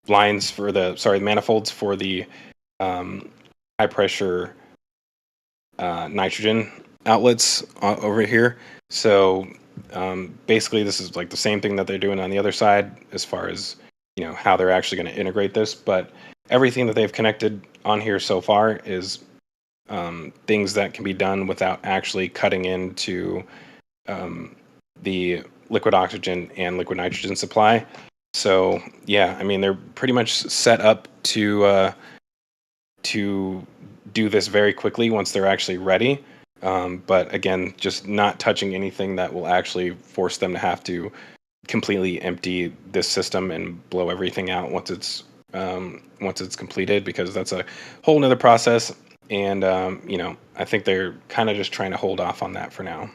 lines for the manifolds for the high pressure nitrogen outlets over here. So basically, this is like the same thing that they're doing on the other side as far as how they're actually going to integrate this. But everything that they've connected on here so far is things that can be done without actually cutting into the liquid oxygen and liquid nitrogen supply. So yeah, I mean they're pretty much set up to do this very quickly once they're actually ready. But again, just not touching anything that will actually force them to have to completely empty this system and blow everything out once it's completed, because that's a whole nother process. And I think they're kind of just trying to hold off on that for now.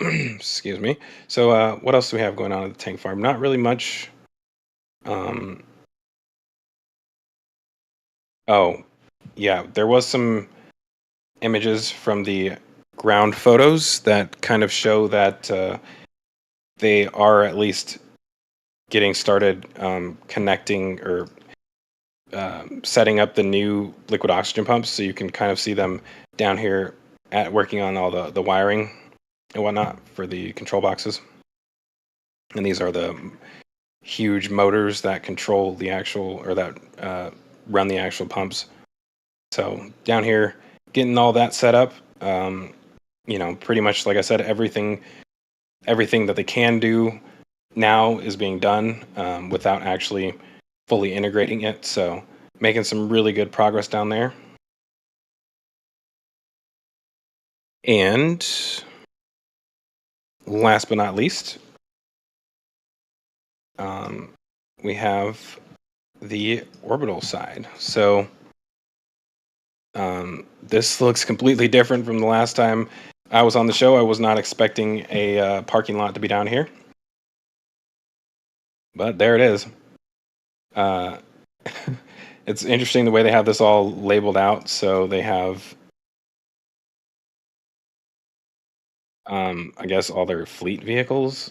Excuse me. So what else do we have going on at the tank farm? Not really much. Um, oh, yeah, there was some images from the ground photos that kind of show that they are at least getting started connecting or setting up the new liquid oxygen pumps. So you can kind of see them down here at working on all the wiring and whatnot for the control boxes. And these are the huge motors that control the actual, or that run the actual pumps. So down here, getting all that set up. Pretty much like I said, everything that they can do now is being done without actually fully integrating it. So making some really good progress down there. And last but not least, we have the orbital side. So this looks completely different from the last time I was on the show. I was not expecting a parking lot to be down here, but there it is. It's interesting the way they have this all labeled out. So they have, I guess, all their fleet vehicles,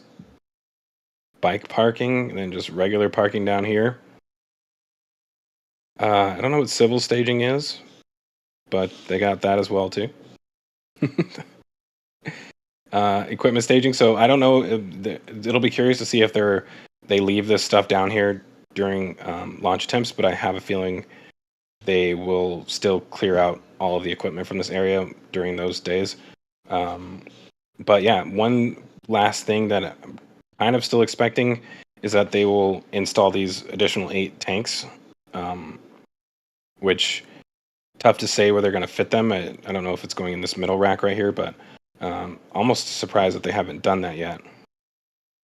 bike parking, and then just regular parking down here. I don't know what civil staging is, but they got that as well too. Equipment staging. So I don't know. It'll be curious to see if they leave this stuff down here during launch attempts, but I have a feeling they will still clear out all of the equipment from this area during those days. But yeah, one last thing that I'm kind of still expecting is that they will install these additional 8 tanks, which tough to say where they're going to fit them. I don't know if it's going in this middle rack right here, but almost surprised that they haven't done that yet.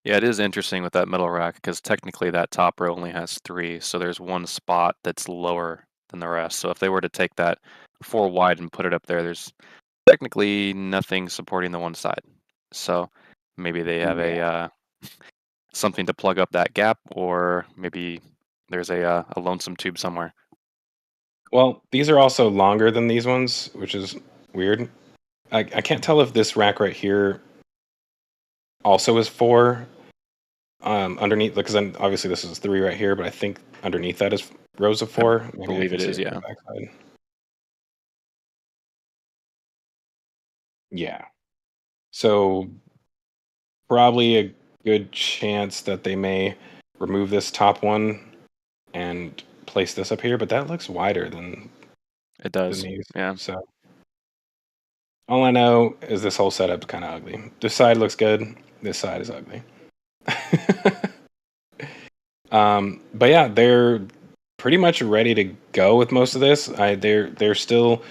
Yeah, it is interesting with that middle rack because technically that top row only has 3, so there's one spot that's lower than the rest. So if they were to take that 4 wide and put it up there, there's technically nothing supporting the one side. So maybe they have a something to plug up that gap, or maybe there's a lonesome tube somewhere. Well, these are also longer than these ones, which is weird. I can't tell if this rack right here also is 4 underneath, because then obviously this is 3 right here, but I think underneath that is rows of 4. I believe it is, yeah. Yeah. So probably a good chance that they may remove this top one and place this up here, but that looks wider than it does. these. Yeah. So all I know is this whole setup's kind of ugly. This side looks good. This side is ugly. But yeah, they're pretty much ready to go with most of this. They're still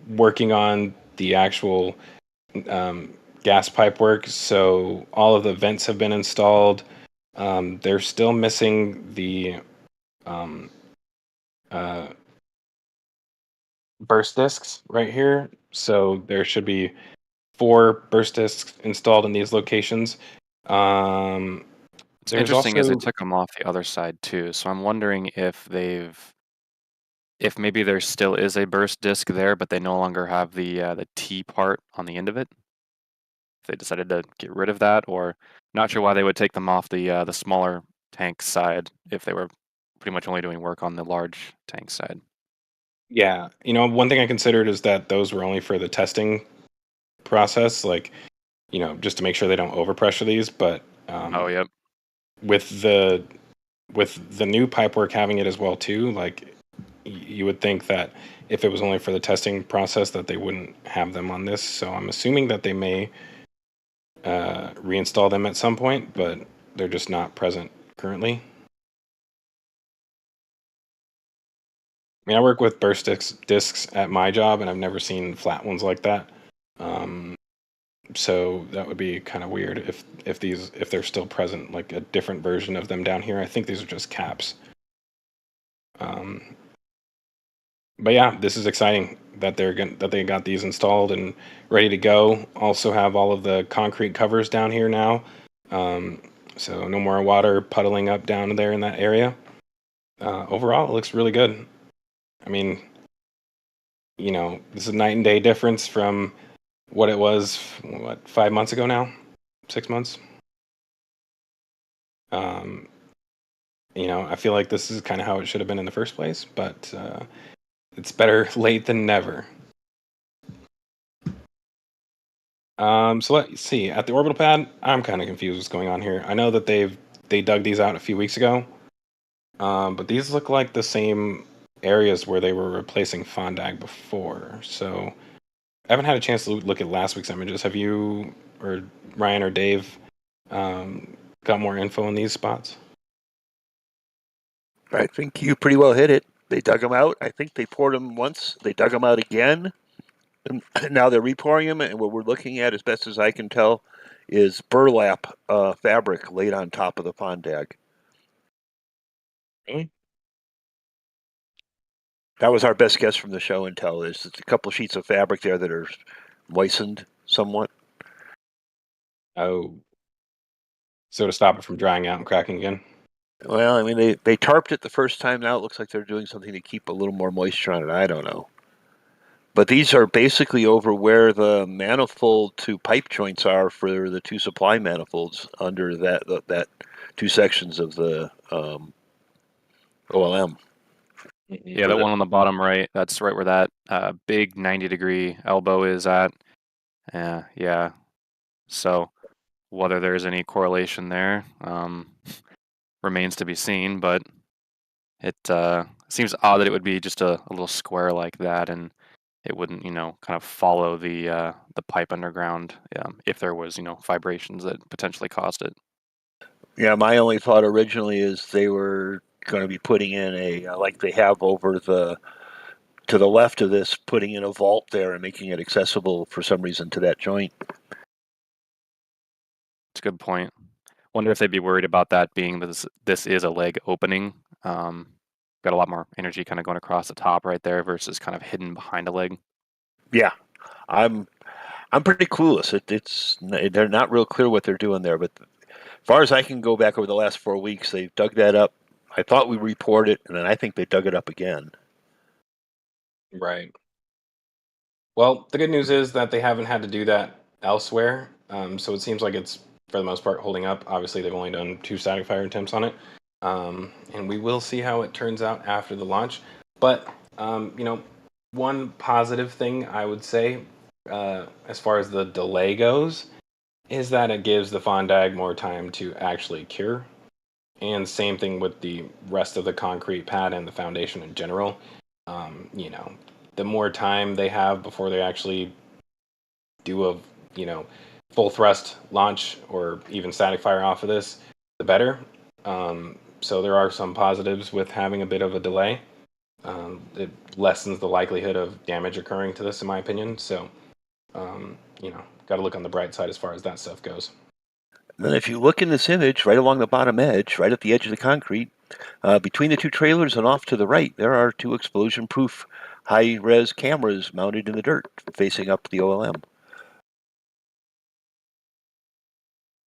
working on the actual gas pipe work. So all of the vents have been installed. They're still missing the burst discs right here. So there should be 4 burst discs installed in these locations. It's interesting as they took them off the other side too. So I'm wondering if maybe there still is a burst disc there, but they no longer have the T part on the end of it. If they decided to get rid of that, or not sure why they would take them off the smaller tank side if they were pretty much only doing work on the large tank side. Yeah, one thing I considered is that those were only for the testing process, like, just to make sure they don't overpressure these. But oh, yep. With the new pipework having it as well too, like you would think that if it was only for the testing process, that they wouldn't have them on this. So I'm assuming that they may reinstall them at some point, but they're just not present currently. I mean, I work with burst discs at my job, and I've never seen flat ones like that. So that would be kind of weird if they're still present, like a different version of them down here. I think these are just caps. But yeah, this is exciting that they got these installed and ready to go. Also have all of the concrete covers down here now, so no more water puddling up down there in that area. Overall, it looks really good. I mean, this is a night and day difference from what it was, 5 months ago now, 6 months. I feel like this is kind of how it should have been in the first place, but it's better late than never. So let's see. At the orbital pad, I'm kind of confused what's going on here. I know that they dug these out a few weeks ago, but these look like the same areas where they were replacing Fondag before. So I haven't had a chance to look at last week's images. Have you, or Ryan or Dave, got more info on these spots? I think you pretty well hit it. They dug them out. I think they poured them once. They dug them out again. And now they're repouring them. And what we're looking at, as best as I can tell, is burlap fabric laid on top of the Fondag. Really? That was our best guess from the show and tell. There's a couple sheets of fabric there that are moistened somewhat. Oh. So to stop it from drying out and cracking again? Well, I mean, they tarped it the first time. Now it looks like they're doing something to keep a little more moisture on it. I don't know. But these are basically over where the manifold to pipe joints are for the two supply manifolds under that two sections of the OLM. Yeah, that one on the bottom right, that's right where that big 90-degree elbow is at. Yeah. So whether there's any correlation there remains to be seen, but it seems odd that it would be just a little square like that, and it wouldn't, kind of follow the pipe underground if there was, vibrations that potentially caused it. Yeah, my only thought originally is they were going to be putting in a, like they have over to the left of this, putting in a vault there and making it accessible for some reason to that joint. It's a good point. Wonder if they'd be worried about that being that this is a leg opening. Got a lot more energy kind of going across the top right there versus kind of hidden behind a leg. Yeah, I'm pretty clueless. They're not real clear what they're doing there, but as far as I can go back over the last 4 weeks, they've dug that up. I thought we reported it, and then I think they dug it up again. Right. Well, the good news is that they haven't had to do that elsewhere. So it seems like it's, for the most part, holding up. Obviously, they've only done 2 static fire attempts on it. And we will see how it turns out after the launch. But, one positive thing I would say, as far as the delay goes, is that it gives the Fondag more time to actually cure. And same thing with the rest of the concrete pad and the foundation in general. The more time they have before they actually do a, full thrust launch or even static fire off of this, the better. So there are some positives with having a bit of a delay. It lessens the likelihood of damage occurring to this, in my opinion. So, got to look on the bright side as far as that stuff goes. And then if you look in this image, right along the bottom edge, right at the edge of the concrete, between the 2 trailers and off to the right, there are 2 explosion-proof high-res cameras mounted in the dirt facing up the OLM.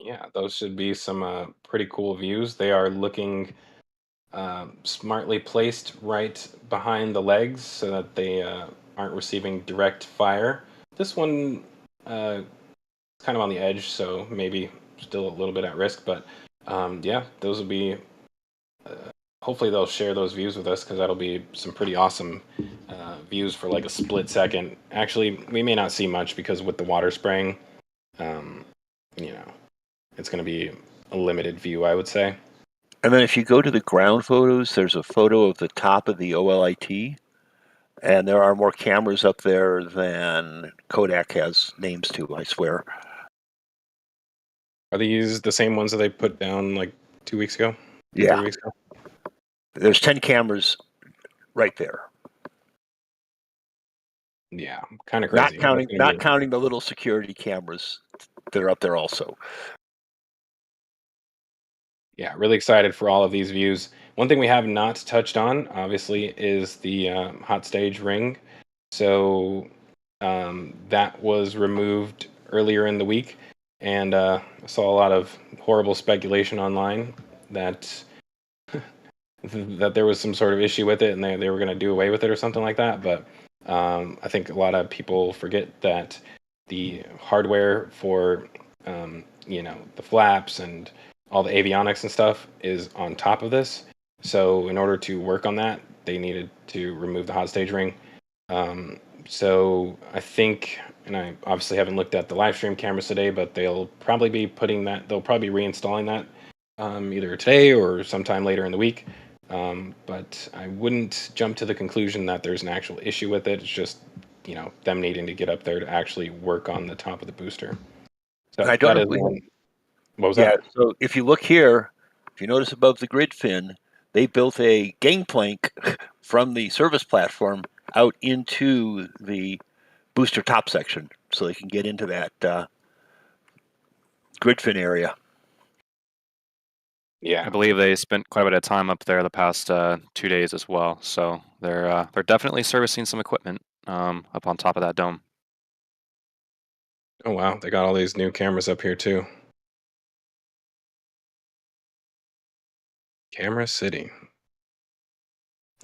Yeah, those should be some pretty cool views. They are looking smartly placed right behind the legs so that they aren't receiving direct fire. This one is kind of on the edge, so maybe still a little bit at risk. But yeah, those will be. Hopefully, they'll share those views with us because that'll be some pretty awesome views for like a split second. Actually, we may not see much because with the water spraying, it's going to be a limited view, I would say. And then if you go to the ground photos, there's a photo of the top of the OLIT. And there are more cameras up there than Kodak has names to, I swear. Are these the same ones that they put down like 2 weeks ago? Yeah. 3 weeks ago? There's 10 cameras right there. Yeah, kind of crazy. Not counting the little security cameras that are up there also. Yeah, really excited for all of these views. One thing we have not touched on, obviously, is the hot stage ring. So that was removed earlier in the week, and I saw a lot of horrible speculation online that that there was some sort of issue with it, and they were going to do away with it or something like that. But I think a lot of people forget that the hardware for the flaps and all the avionics and stuff is on top of this. So in order to work on that, they needed to remove the hot stage ring. So I think, and I obviously haven't looked at the live stream cameras today, but they'll probably be reinstalling that either today or sometime later in the week. But I wouldn't jump to the conclusion that there's an actual issue with it. It's just, them needing to get up there to actually work on the top of the booster. So I don't that know is one. What was Yeah, that? so if you look here, if you notice above the grid fin, they built a gangplank from the service platform out into the booster top section so they can get into that grid fin area. Yeah, I believe they spent quite a bit of time up there the past 2 days as well. So they're definitely servicing some equipment up on top of that dome. Oh wow, they got all these new cameras up here too. Camera City.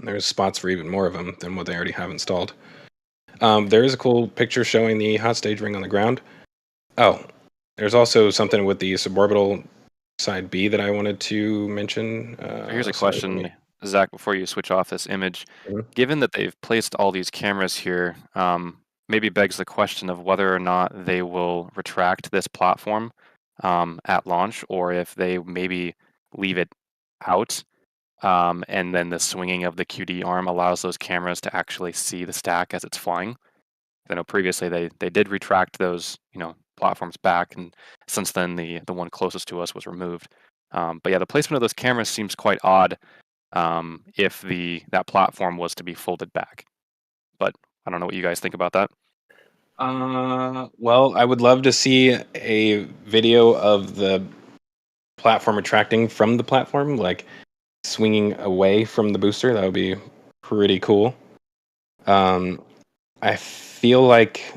There's spots for even more of them than what they already have installed. There is a cool picture showing the hot stage ring on the ground. Oh, there's also something with the suborbital side B that I wanted to mention. So here's a Sorry, let question, me- Zach, before you switch off this image. Mhm. Given that they've placed all these cameras here, maybe begs the question of whether or not they will retract this platform at launch, or if they maybe leave it out, and then the swinging of the QD arm allows those cameras to actually see the stack as it's flying. I know previously they did retract those platforms back, and since then the one closest to us was removed. But yeah, the placement of those cameras seems quite odd if that platform was to be folded back. But I don't know what you guys think about that. Well, I would love to see a video of the platform retracting from the platform, like swinging away from the booster. That would be pretty cool. I feel like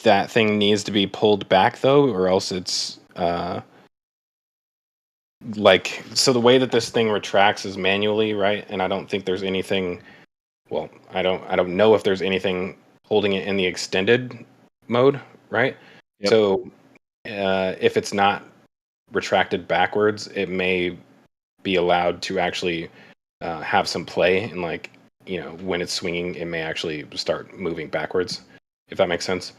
that thing needs to be pulled back though, or else it's so the way that this thing retracts is manually, right? And I don't think there's anything. Well, I don't know if there's anything holding it in the extended mode, right? Yep. So if it's not retracted backwards, it may be allowed to actually have some play, and when it's swinging, it may actually start moving backwards, if that makes sense.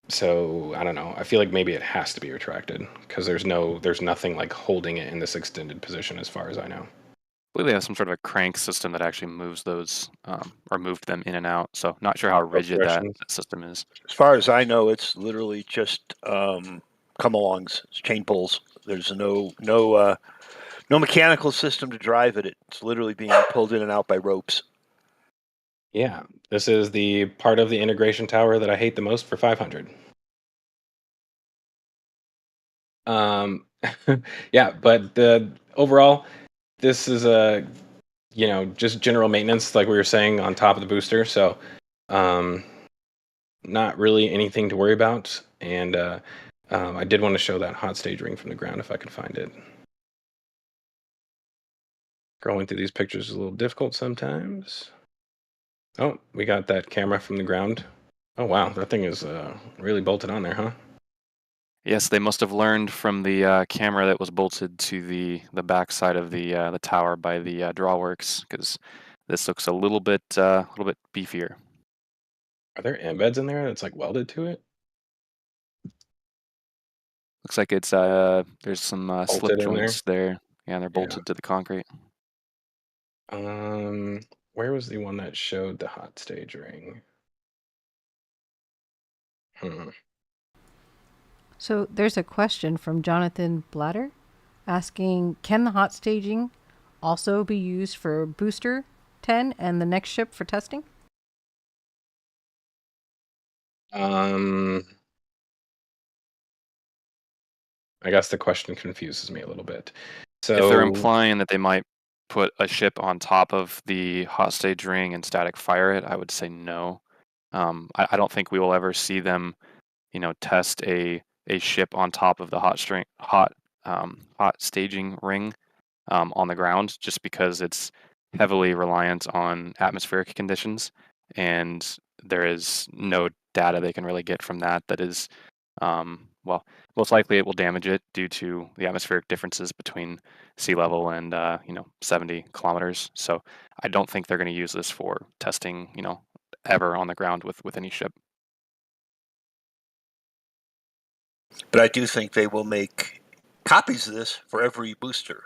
So I don't know. I feel like maybe it has to be retracted because there's nothing like holding it in this extended position as far as I know. I believe they have some sort of a crank system that actually moves those or moved them in and out. So not sure how rigid that system is. As far as I know, it's literally just come-alongs, chain pulls. There's no mechanical system to drive it. It's literally being pulled in and out by ropes. Yeah, this is the part of the integration tower that I hate the most for 500. Yeah, but overall, this is just general maintenance, like we were saying, on top of the booster. So, not really anything to worry about. And I did want to show that hot stage ring from the ground if I could find it. Scrolling through these pictures is a little difficult sometimes. Oh, we got that camera from the ground. Oh wow, that thing is really bolted on there, huh? Yes, they must have learned from the camera that was bolted to the back side of the tower by the drawworks, because this looks a little bit beefier. Are there embeds in there that's like welded to it? Looks like it's there's some slip Bolted in there? joints there. Yeah, they're Yeah. bolted to the concrete. Where was the one that showed the hot stage ring? So there's a question from Jonathan Blatter asking, can the hot staging also be used for Booster 10 and the next ship for testing? I guess the question confuses me a little bit. So if they're implying that they might put a ship on top of the hot stage ring and static fire it, I would say no. I don't think we will ever see them, test a ship on top of the hot staging ring on the ground, just because it's heavily reliant on atmospheric conditions, and there is no data they can really get from that. That is, well, most likely it will damage it due to the atmospheric differences between sea level and 70 kilometers. So I don't think they're going to use this for testing, ever on the ground with any ship. But I do think they will make copies of this for every booster,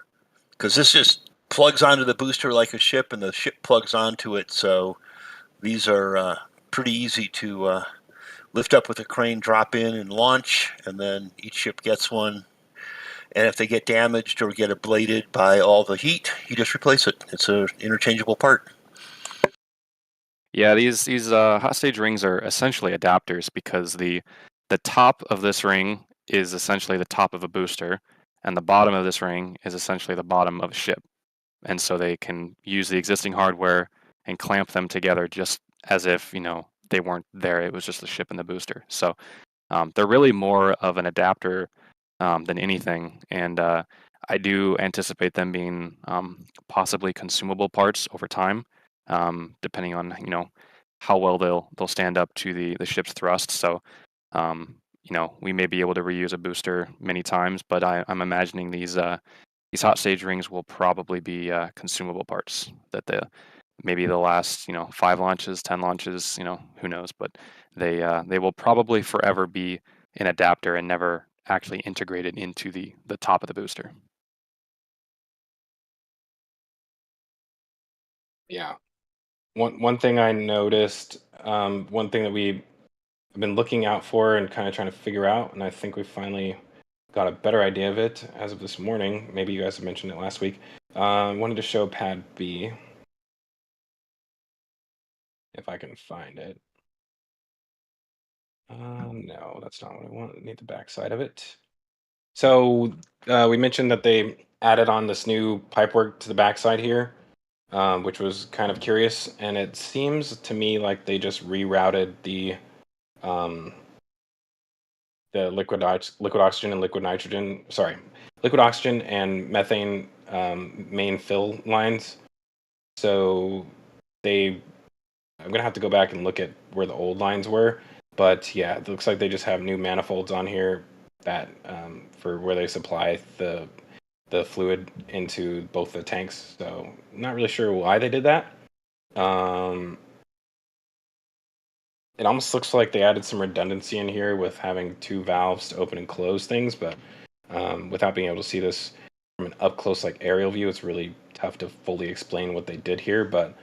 because this just plugs onto the booster like a ship, and the ship plugs onto it. So these are pretty easy to lift up with a crane, drop in, and launch, and then each ship gets one. And if they get damaged or get ablated by all the heat, you just replace it. It's an interchangeable part. Yeah, these hot stage rings are essentially adapters, because the top of this ring is essentially the top of a booster, and the bottom of this ring is essentially the bottom of a ship. And so they can use the existing hardware and clamp them together just as if, they weren't there. It was just the ship and the booster. So they're really more of an adapter than anything. And I do anticipate them being possibly consumable parts over time, depending on, how well they'll stand up to the ship's thrust. So we may be able to reuse a booster many times, but I'm imagining these hot stage rings will probably be consumable parts that maybe the last 5 launches, 10 launches, who knows, but they will probably forever be an adapter and never actually integrated into the top of the booster. yeah, one thing I noticed, one thing that we've been looking out for and kind of trying to figure out, and I think we finally got a better idea of it as of this morning. Maybe you guys have mentioned it last week. Wanted to show pad B, if I can find it. No, that's not what I want. I need the backside of it. So we mentioned that they added on this new pipework to the backside here, which was kind of curious. And it seems to me like they just rerouted the liquid oxygen and liquid nitrogen. Sorry, liquid oxygen and methane main fill lines. So I'm gonna have to go back and look at where the old lines were. But yeah, it looks like they just have new manifolds on here that for where they supply the fluid into both the tanks. So not really sure why they did that. It almost looks like they added some redundancy in here with having 2 valves to open and close things, but without being able to see this from an up close like aerial view, it's really tough to fully explain what they did here. But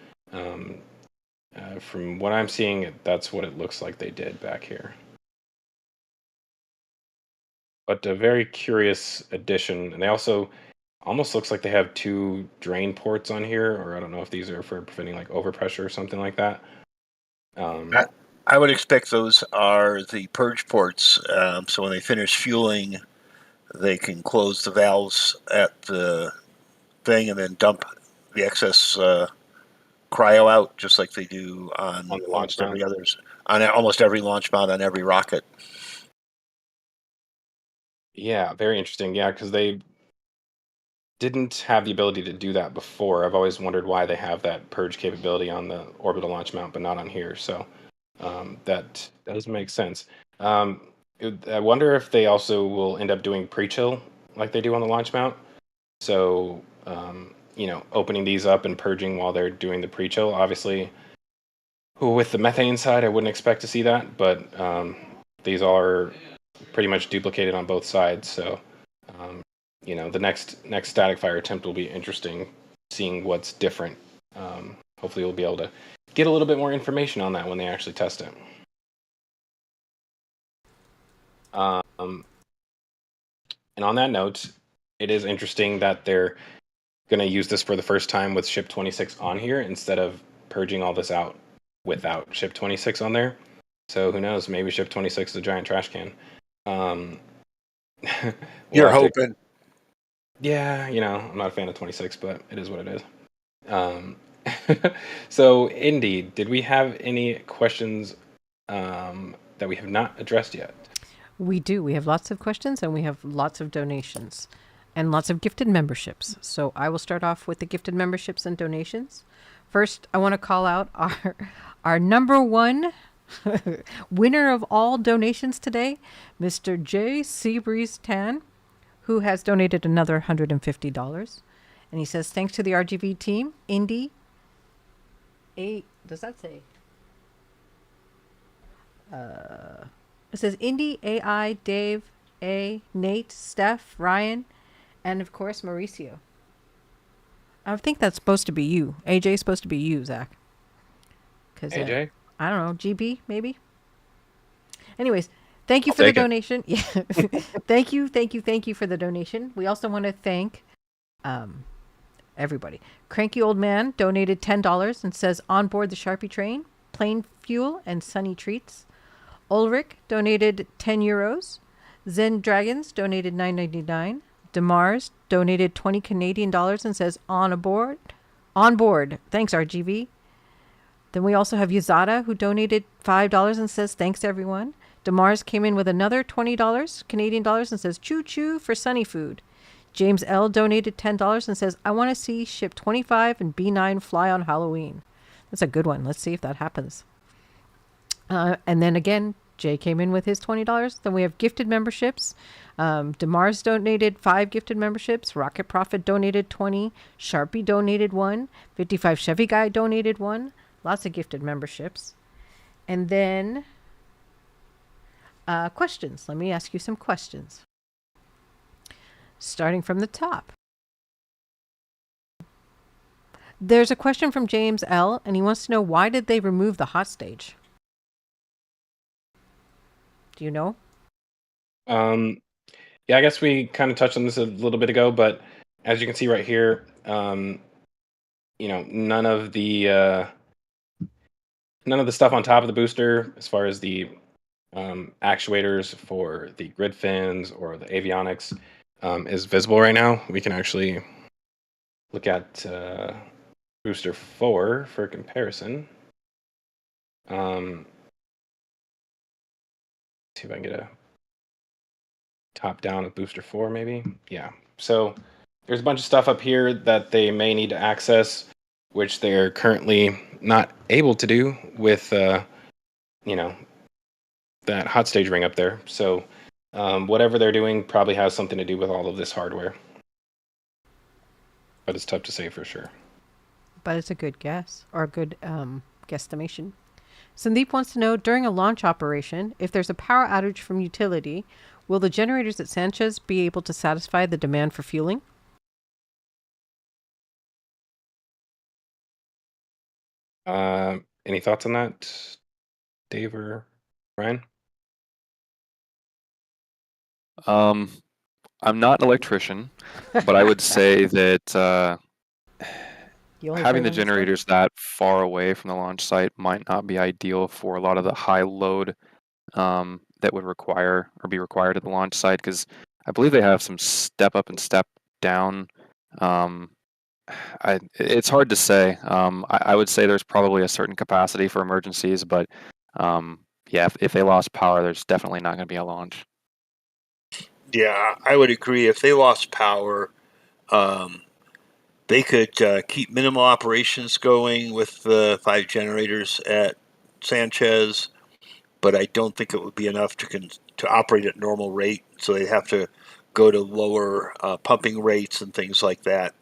from what I'm seeing, that's what it looks like they did back here. But a very curious addition. And they also almost looks like they have 2 drain ports on here, or I don't know if these are for preventing like overpressure or something like that. I would expect those are the purge ports. So when they finish fueling, they can close the valves at the thing and then dump the excess cryo out, just like they do on almost every launch mount on every rocket. Yeah, very interesting. Yeah, because they didn't have the ability to do that before. I've always wondered why they have that purge capability on the orbital launch mount, but not on here. So that does make sense. I wonder if they also will end up doing pre-chill like they do on the launch mount. So opening these up and purging while they're doing the pre-chill. Obviously, with the methane side, I wouldn't expect to see that, but these are pretty much duplicated on both sides. So the next static fire attempt will be interesting, seeing what's different hopefully we'll be able to get a little bit more information on that when they actually test it. And on that note, it is interesting that they're going to use this for the first time with ship 26 on here instead of purging all this out without ship 26 on there. So who knows? Maybe ship 26 is a giant trash can. You're hoping. Yeah, I'm not a fan of 26, but it is what it is. So, Indy, did we have any questions that we have not addressed yet? We do. We have lots of questions and we have lots of donations and lots of gifted memberships. So I will start off with the gifted memberships and donations. First, I want to call out our number one winner of all donations today, Mr. J. Seabreeze Tan, who has donated another $150. And he says, thanks to the RGV team, Indy, does that say? It says Indy, AI, Dave, Nate, Steph, Ryan, and of course Mauricio. I think that's supposed to be you. AJ is supposed to be you, Zach. AJ? I don't know, GB maybe. Anyways, thank you for the donation. Yeah, thank you for the donation. We also want to thank everybody. Cranky Old Man donated $10 and says on board the Sharpie train, plain fuel and sunny treats. Ulrich donated €10. Zen Dragons donated $9.99. Demars donated $20 Canadian and says on board. Thanks, RGV. Then we also have Yazada, who donated $5 and says thanks everyone. Demars came in with another $20 Canadian and says choo choo for sunny food. James L donated $10 and says I want to see ship 25 and B9 fly on Halloween. That's a good one. Let's see if that happens. And then again, Jay came in with his $20. Then we have gifted memberships. Demars donated 5 gifted memberships. Rocket Prophet donated 20. Sharpie donated 1. 55 Chevy Guy donated 1. Lots of gifted memberships. And then questions. Let me ask you some questions. Starting from the top. There's a question from James L. and he wants to know, why did they remove the hot stage? Do you know? Yeah, I guess we kind of touched on this a little bit ago, but as you can see right here, none of the stuff on top of the booster, as far as the actuators for the grid fins or the avionics, is visible right now. We can actually look at booster 4 for comparison. See if I can get a top down of booster 4 maybe. Yeah, so there's a bunch of stuff up here that they may need to access, which they're currently not able to do with that hot stage ring up there. So whatever they're doing probably has something to do with all of this hardware, but it's tough to say for sure. But it's a good guess, or a good guesstimation. Sandeep wants to know, during a launch operation, if there's a power outage from utility, will the generators at Sanchez be able to satisfy the demand for fueling? Any thoughts on that, Dave or Ryan? I'm not an electrician, but I would say that having the generators that far away from the launch site might not be ideal for a lot of the high load that would be required at the launch site, because I believe they have some step up and step down. It's hard to say. I would say there's probably a certain capacity for emergencies, but if they lost power, there's definitely not going to be a launch. Yeah, I would agree. If they lost power, they could keep minimal operations going with the 5 generators at Sanchez, but I don't think it would be enough to operate at normal rate. So they have to go to lower pumping rates and things like that.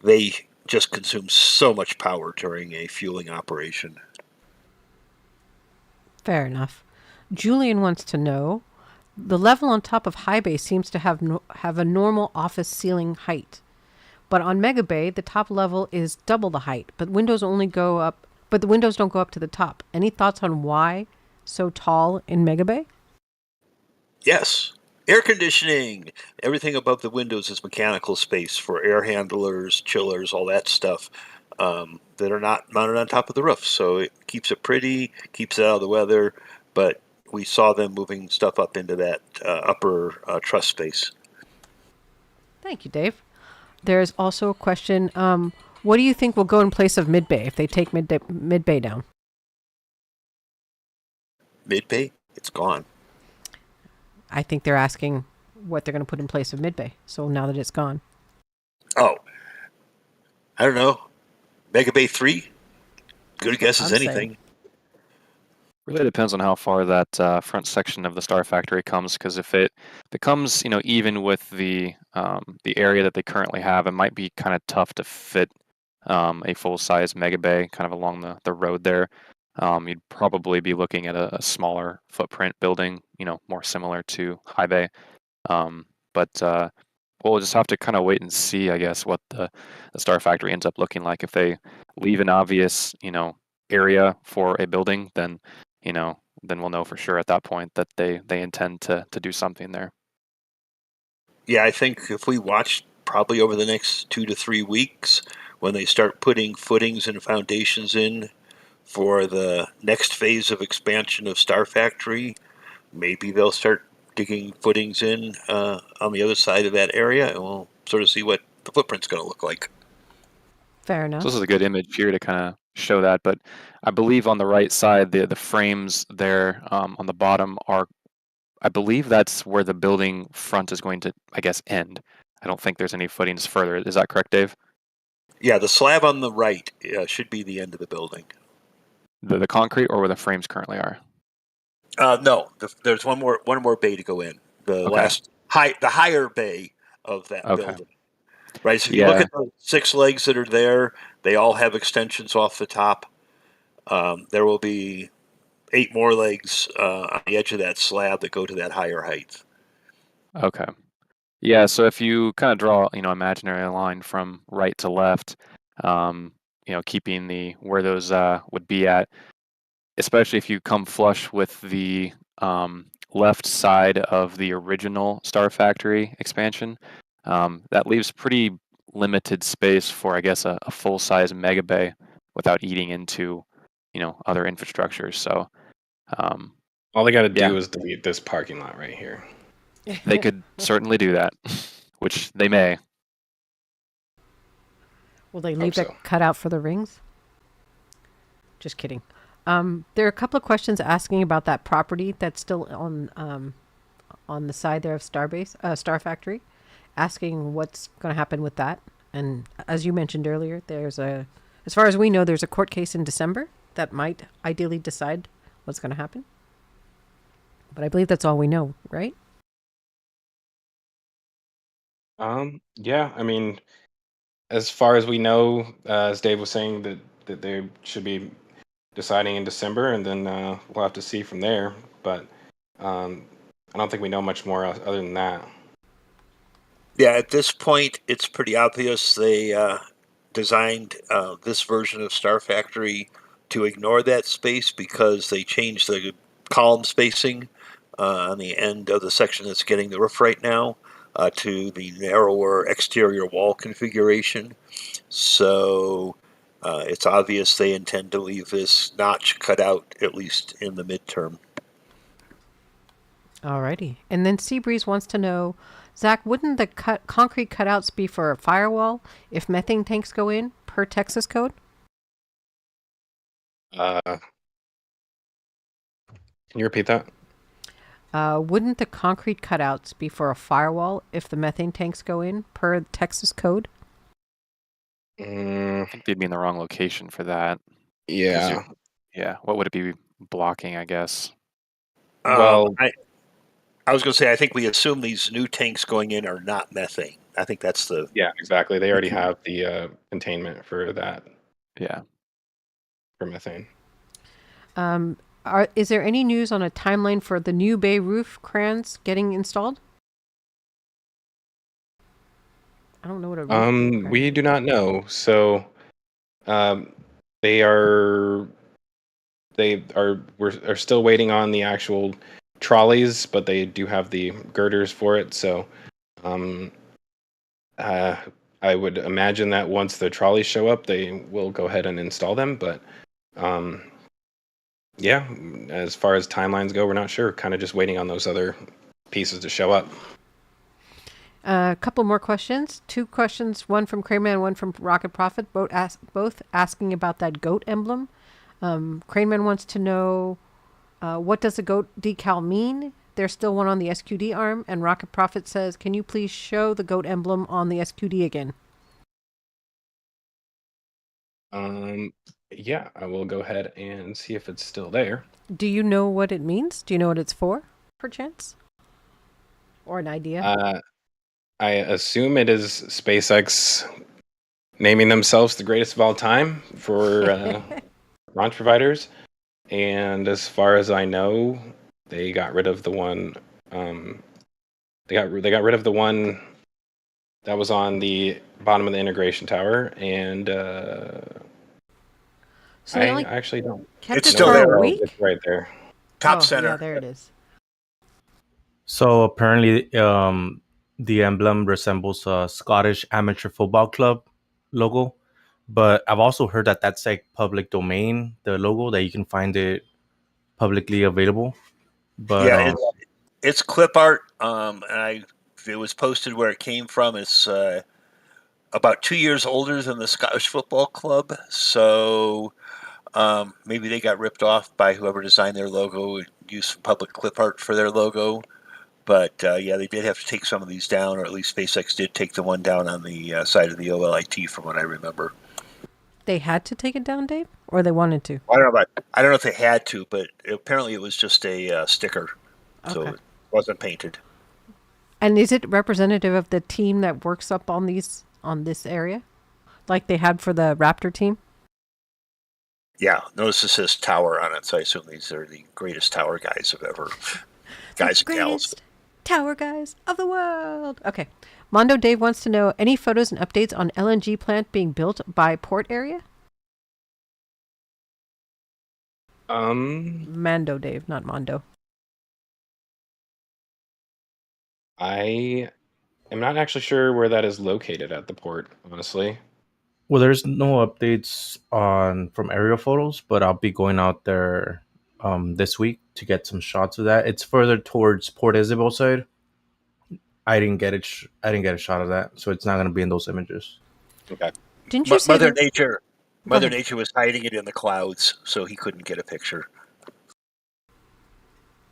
They just consume so much power during a fueling operation. Fair enough. Julian wants to know, the level on top of high bay seems to have a normal office ceiling height. But on Mega Bay, the top level is double the height, but windows only go up. But the windows don't go up to the top. Any thoughts on why so tall in Mega Bay? Yes. Air conditioning. Everything above the windows is mechanical space for air handlers, chillers, all that stuff that are not mounted on top of the roof. So it keeps it pretty, keeps it out of the weather, but we saw them moving stuff up into that upper truss space. Thank you, Dave. There's also a question. What do you think will go in place of Mid Bay if they take Mid Bay down? Mid Bay? It's gone. I think they're asking what they're going to put in place of Mid Bay. So now that it's gone. Oh, I don't know. Mega Bay 3? Good guess as anything. Really depends on how far that front section of the Star Factory comes, because if it comes, even with the area that they currently have, it might be kind of tough to fit a full-size Mega Bay kind of along the road there. You'd probably be looking at a smaller footprint building, more similar to High Bay. But we'll just have to kind of wait and see, I guess, what the Star Factory ends up looking like. If they leave an obvious, area for a building, then we'll know for sure at that point that they intend to do something there. Yeah, I think if we watch probably over the next 2 to 3 weeks, when they start putting footings and foundations in for the next phase of expansion of Star Factory, maybe they'll start digging footings in on the other side of that area, and we'll sort of see what the footprint's going to look like. Fair enough. So this is a good image here to kind of show that, but I believe on the right side, the frames there on the bottom are, I believe that's where the building front is going to, I guess, end. I don't think there's any footings further. Is that correct, Dave? Yeah, the slab on the right should be the end of the building. The concrete, or where the frames currently are? No, there's one more bay to go in. The higher bay of that building. Right, so if you look at the 6 legs that are there, they all have extensions off the top. There will be 8 more legs on the edge of that slab that go to that higher height. Okay. Yeah, so if you kind of draw, imaginary line from right to left, keeping where those would be at, especially if you come flush with the left side of the original Star Factory expansion, that leaves pretty limited space for, I guess, a full-size Mega Bay without eating into, other infrastructures. So all they got to do is delete this parking lot right here. They could certainly do that, which they may. Will they leave that cut out for the rings? Just kidding. There are a couple of questions asking about that property that's still on the side there of Star Factory, asking what's going to happen with that. And as you mentioned earlier, as far as we know, there's a court case in December that might ideally decide what's going to happen. But I believe that's all we know, right? Yeah, I mean, as far as we know, as Dave was saying, that they should be deciding in December, and then we'll have to see from there. But I don't think we know much more other than that. Yeah, at this point, it's pretty obvious they designed this version of Star Factory to ignore that space because they changed the column spacing on the end of the section that's getting the roof right now to the narrower exterior wall configuration. So it's obvious they intend to leave this notch cut out, at least in the midterm. Alrighty. And then Seabreeze wants to know, Zach, wouldn't the concrete cutouts be for a firewall if methane tanks go in per Texas code? Can you repeat that? Wouldn't the concrete cutouts be for a firewall if the methane tanks go in per Texas code? I think they'd be in the wrong location for that. Yeah. Yeah. What would it be blocking, I guess? Well, I was going to say, I think we assume these new tanks going in are not methane. I think that's the... Yeah, exactly. They already have the containment for that. Yeah. For methane. Is there any news on a timeline for the new bay roof crans getting installed? I don't know what a roof. We do not know. So, they are we're still waiting on the actual trolleys, but they do have the girders for it. So, I would imagine that once the trolleys show up, they will go ahead and install them. But, yeah, as far as timelines go, we're not sure. Kind of just waiting on those other pieces to show up. A couple more questions. 2 questions, one from Craneman, one from Rocket Prophet, both asking about that goat emblem. Craneman wants to know, what does the goat decal mean? There's still one on the SQD arm. And Rocket Prophet says, can you please show the goat emblem on the SQD again? Yeah, I will go ahead and see if it's still there. Do you know what it means? Do you know what it's for, perchance? Or an idea? I assume it is SpaceX naming themselves the greatest of all time for launch providers. And as far as I know, they got rid of the one. They got rid of the one that was on the bottom of the integration tower, and So I actually don't. kept It's it still for there. a week? It's right there. Top Oh, center. Yeah, there it is. So apparently, the emblem resembles a Scottish amateur football club logo, but I've also heard that that's like public domain, the logo, that you can find it publicly available. But Yeah, it's clip art. It was posted where it came from. It's about 2 years older than the Scottish Football Club, so maybe they got ripped off by whoever designed their logo and used some public clip art for their logo. But yeah, they did have to take some of these down, or at least SpaceX did take the one down on the side of the OLIT, from what I remember. They had to take it down, Dave? Or they wanted to? I don't know if they had to, but apparently it was just a sticker, so Okay. it wasn't painted. And is it representative of the team that works up on this area? Like they had for the Raptor team? Yeah, notice it says tower on it, so I assume these are the greatest tower guys of ever. Guys and gals. Greatest tower guys of the world. Okay. Mondo Dave wants to know, any photos and updates on LNG plant being built by port area? Mando Dave, not Mondo. I am not actually sure where that is located at the port, honestly. well, there's no updates from aerial photos, but I'll be going out there this week to get some shots of that. It's further towards Port Isabel side. I didn't get it. I didn't get a shot of that, so it's not going to be in those images. Okay. Didn't you say Mother that- Nature Go Mother ahead. Nature was hiding it in the clouds, so he couldn't get a picture.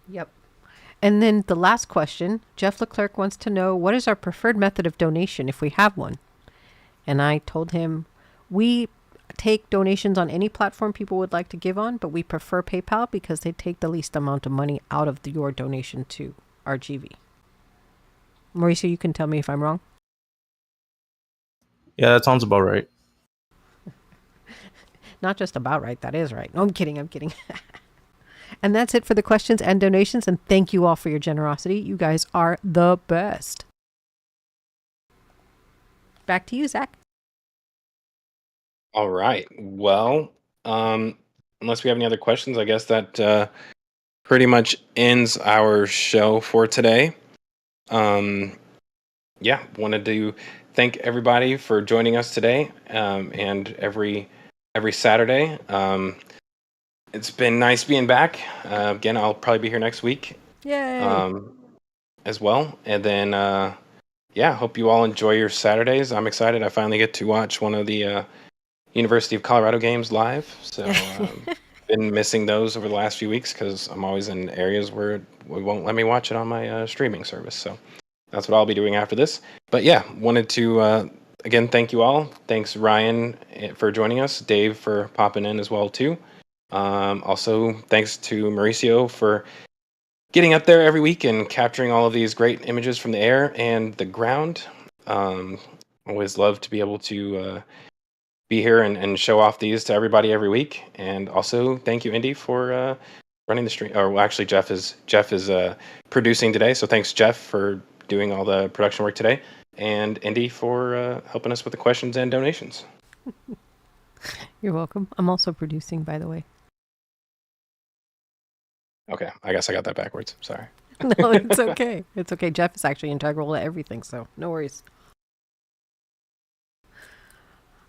Yep. And then the last question, Jeff Leclerc wants to know, what is our preferred method of donation if we have one? And I told him, we take donations on any platform people would like to give on, but we prefer PayPal because they take the least amount of money out of your donation to RGV. Mauricio, you can tell me if I'm wrong. Yeah, that sounds about right. Not just about right, that is right. No, I'm kidding. And that's it for the questions and donations, and thank you all for your generosity. You guys are the best. Back to you, Zach. All right. Well, unless we have any other questions, I guess that pretty much ends our show for today. Yeah, wanted to thank everybody for joining us today, and every Saturday. It's been nice being back. Again, I'll probably be here next week. Yay. As well. And then, yeah, hope you all enjoy your Saturdays. I'm excited. I finally get to watch one of the University of Colorado games live. So been missing those over the last few weeks because I'm always in areas where it won't let me watch it on my streaming service. So that's what I'll be doing after this. But yeah, wanted to, again, thank you all. Thanks, Ryan, for joining us. Dave for popping in as well, too. Also, thanks to Mauricio for getting up there every week and capturing all of these great images from the air and the ground. Always love to be able to be here and show off these to everybody every week. And also, thank you, Indy, for running the stream. Or well, actually, Jeff is producing today. So thanks, Jeff, for doing all the production work today. and Indy for helping us with the questions and donations. You're welcome. I'm also producing, by the way. Okay, I guess I got that backwards. Sorry. No, it's okay. It's okay. Jeff is actually integral to everything, so no worries.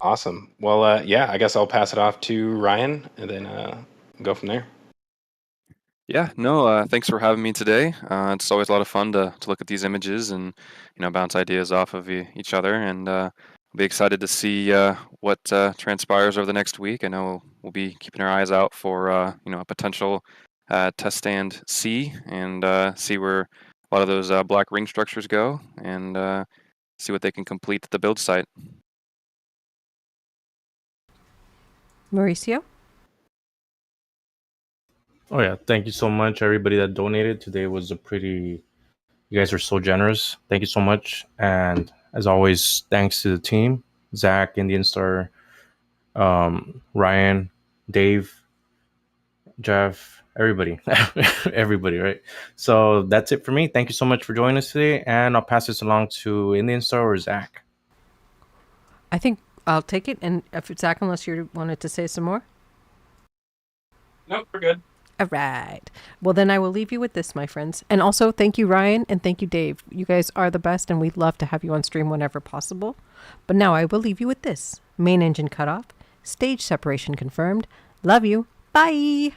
Awesome. Well, yeah, I guess I'll pass it off to Ryan and then go from there. Yeah, no, thanks for having me today. It's always a lot of fun to look at these images and bounce ideas off of each other, and I'll be excited to see what transpires over the next week. I know we'll be keeping our eyes out for a potential test stand C, and see where a lot of those black ring structures go, and see what they can complete at the build site. Mauricio? Oh yeah, thank you so much, everybody that donated. Today was you guys are so generous. Thank you so much. And as always, thanks to the team, Zach, Indian Star, Ryan, Dave, Jeff, everybody, everybody, right? So that's it for me. Thank you so much for joining us today. And I'll pass this along to Indian Star or Zach. I think I'll take it. And if it's Zach, unless you wanted to say some more. Nope, we're good. All right. Well, then I will leave you with this, my friends. And also, thank you, Ryan, and thank you, Dave. You guys are the best, and we'd love to have you on stream whenever possible. But now I will leave you with this. Main engine cut off. Stage separation confirmed. Love you. Bye.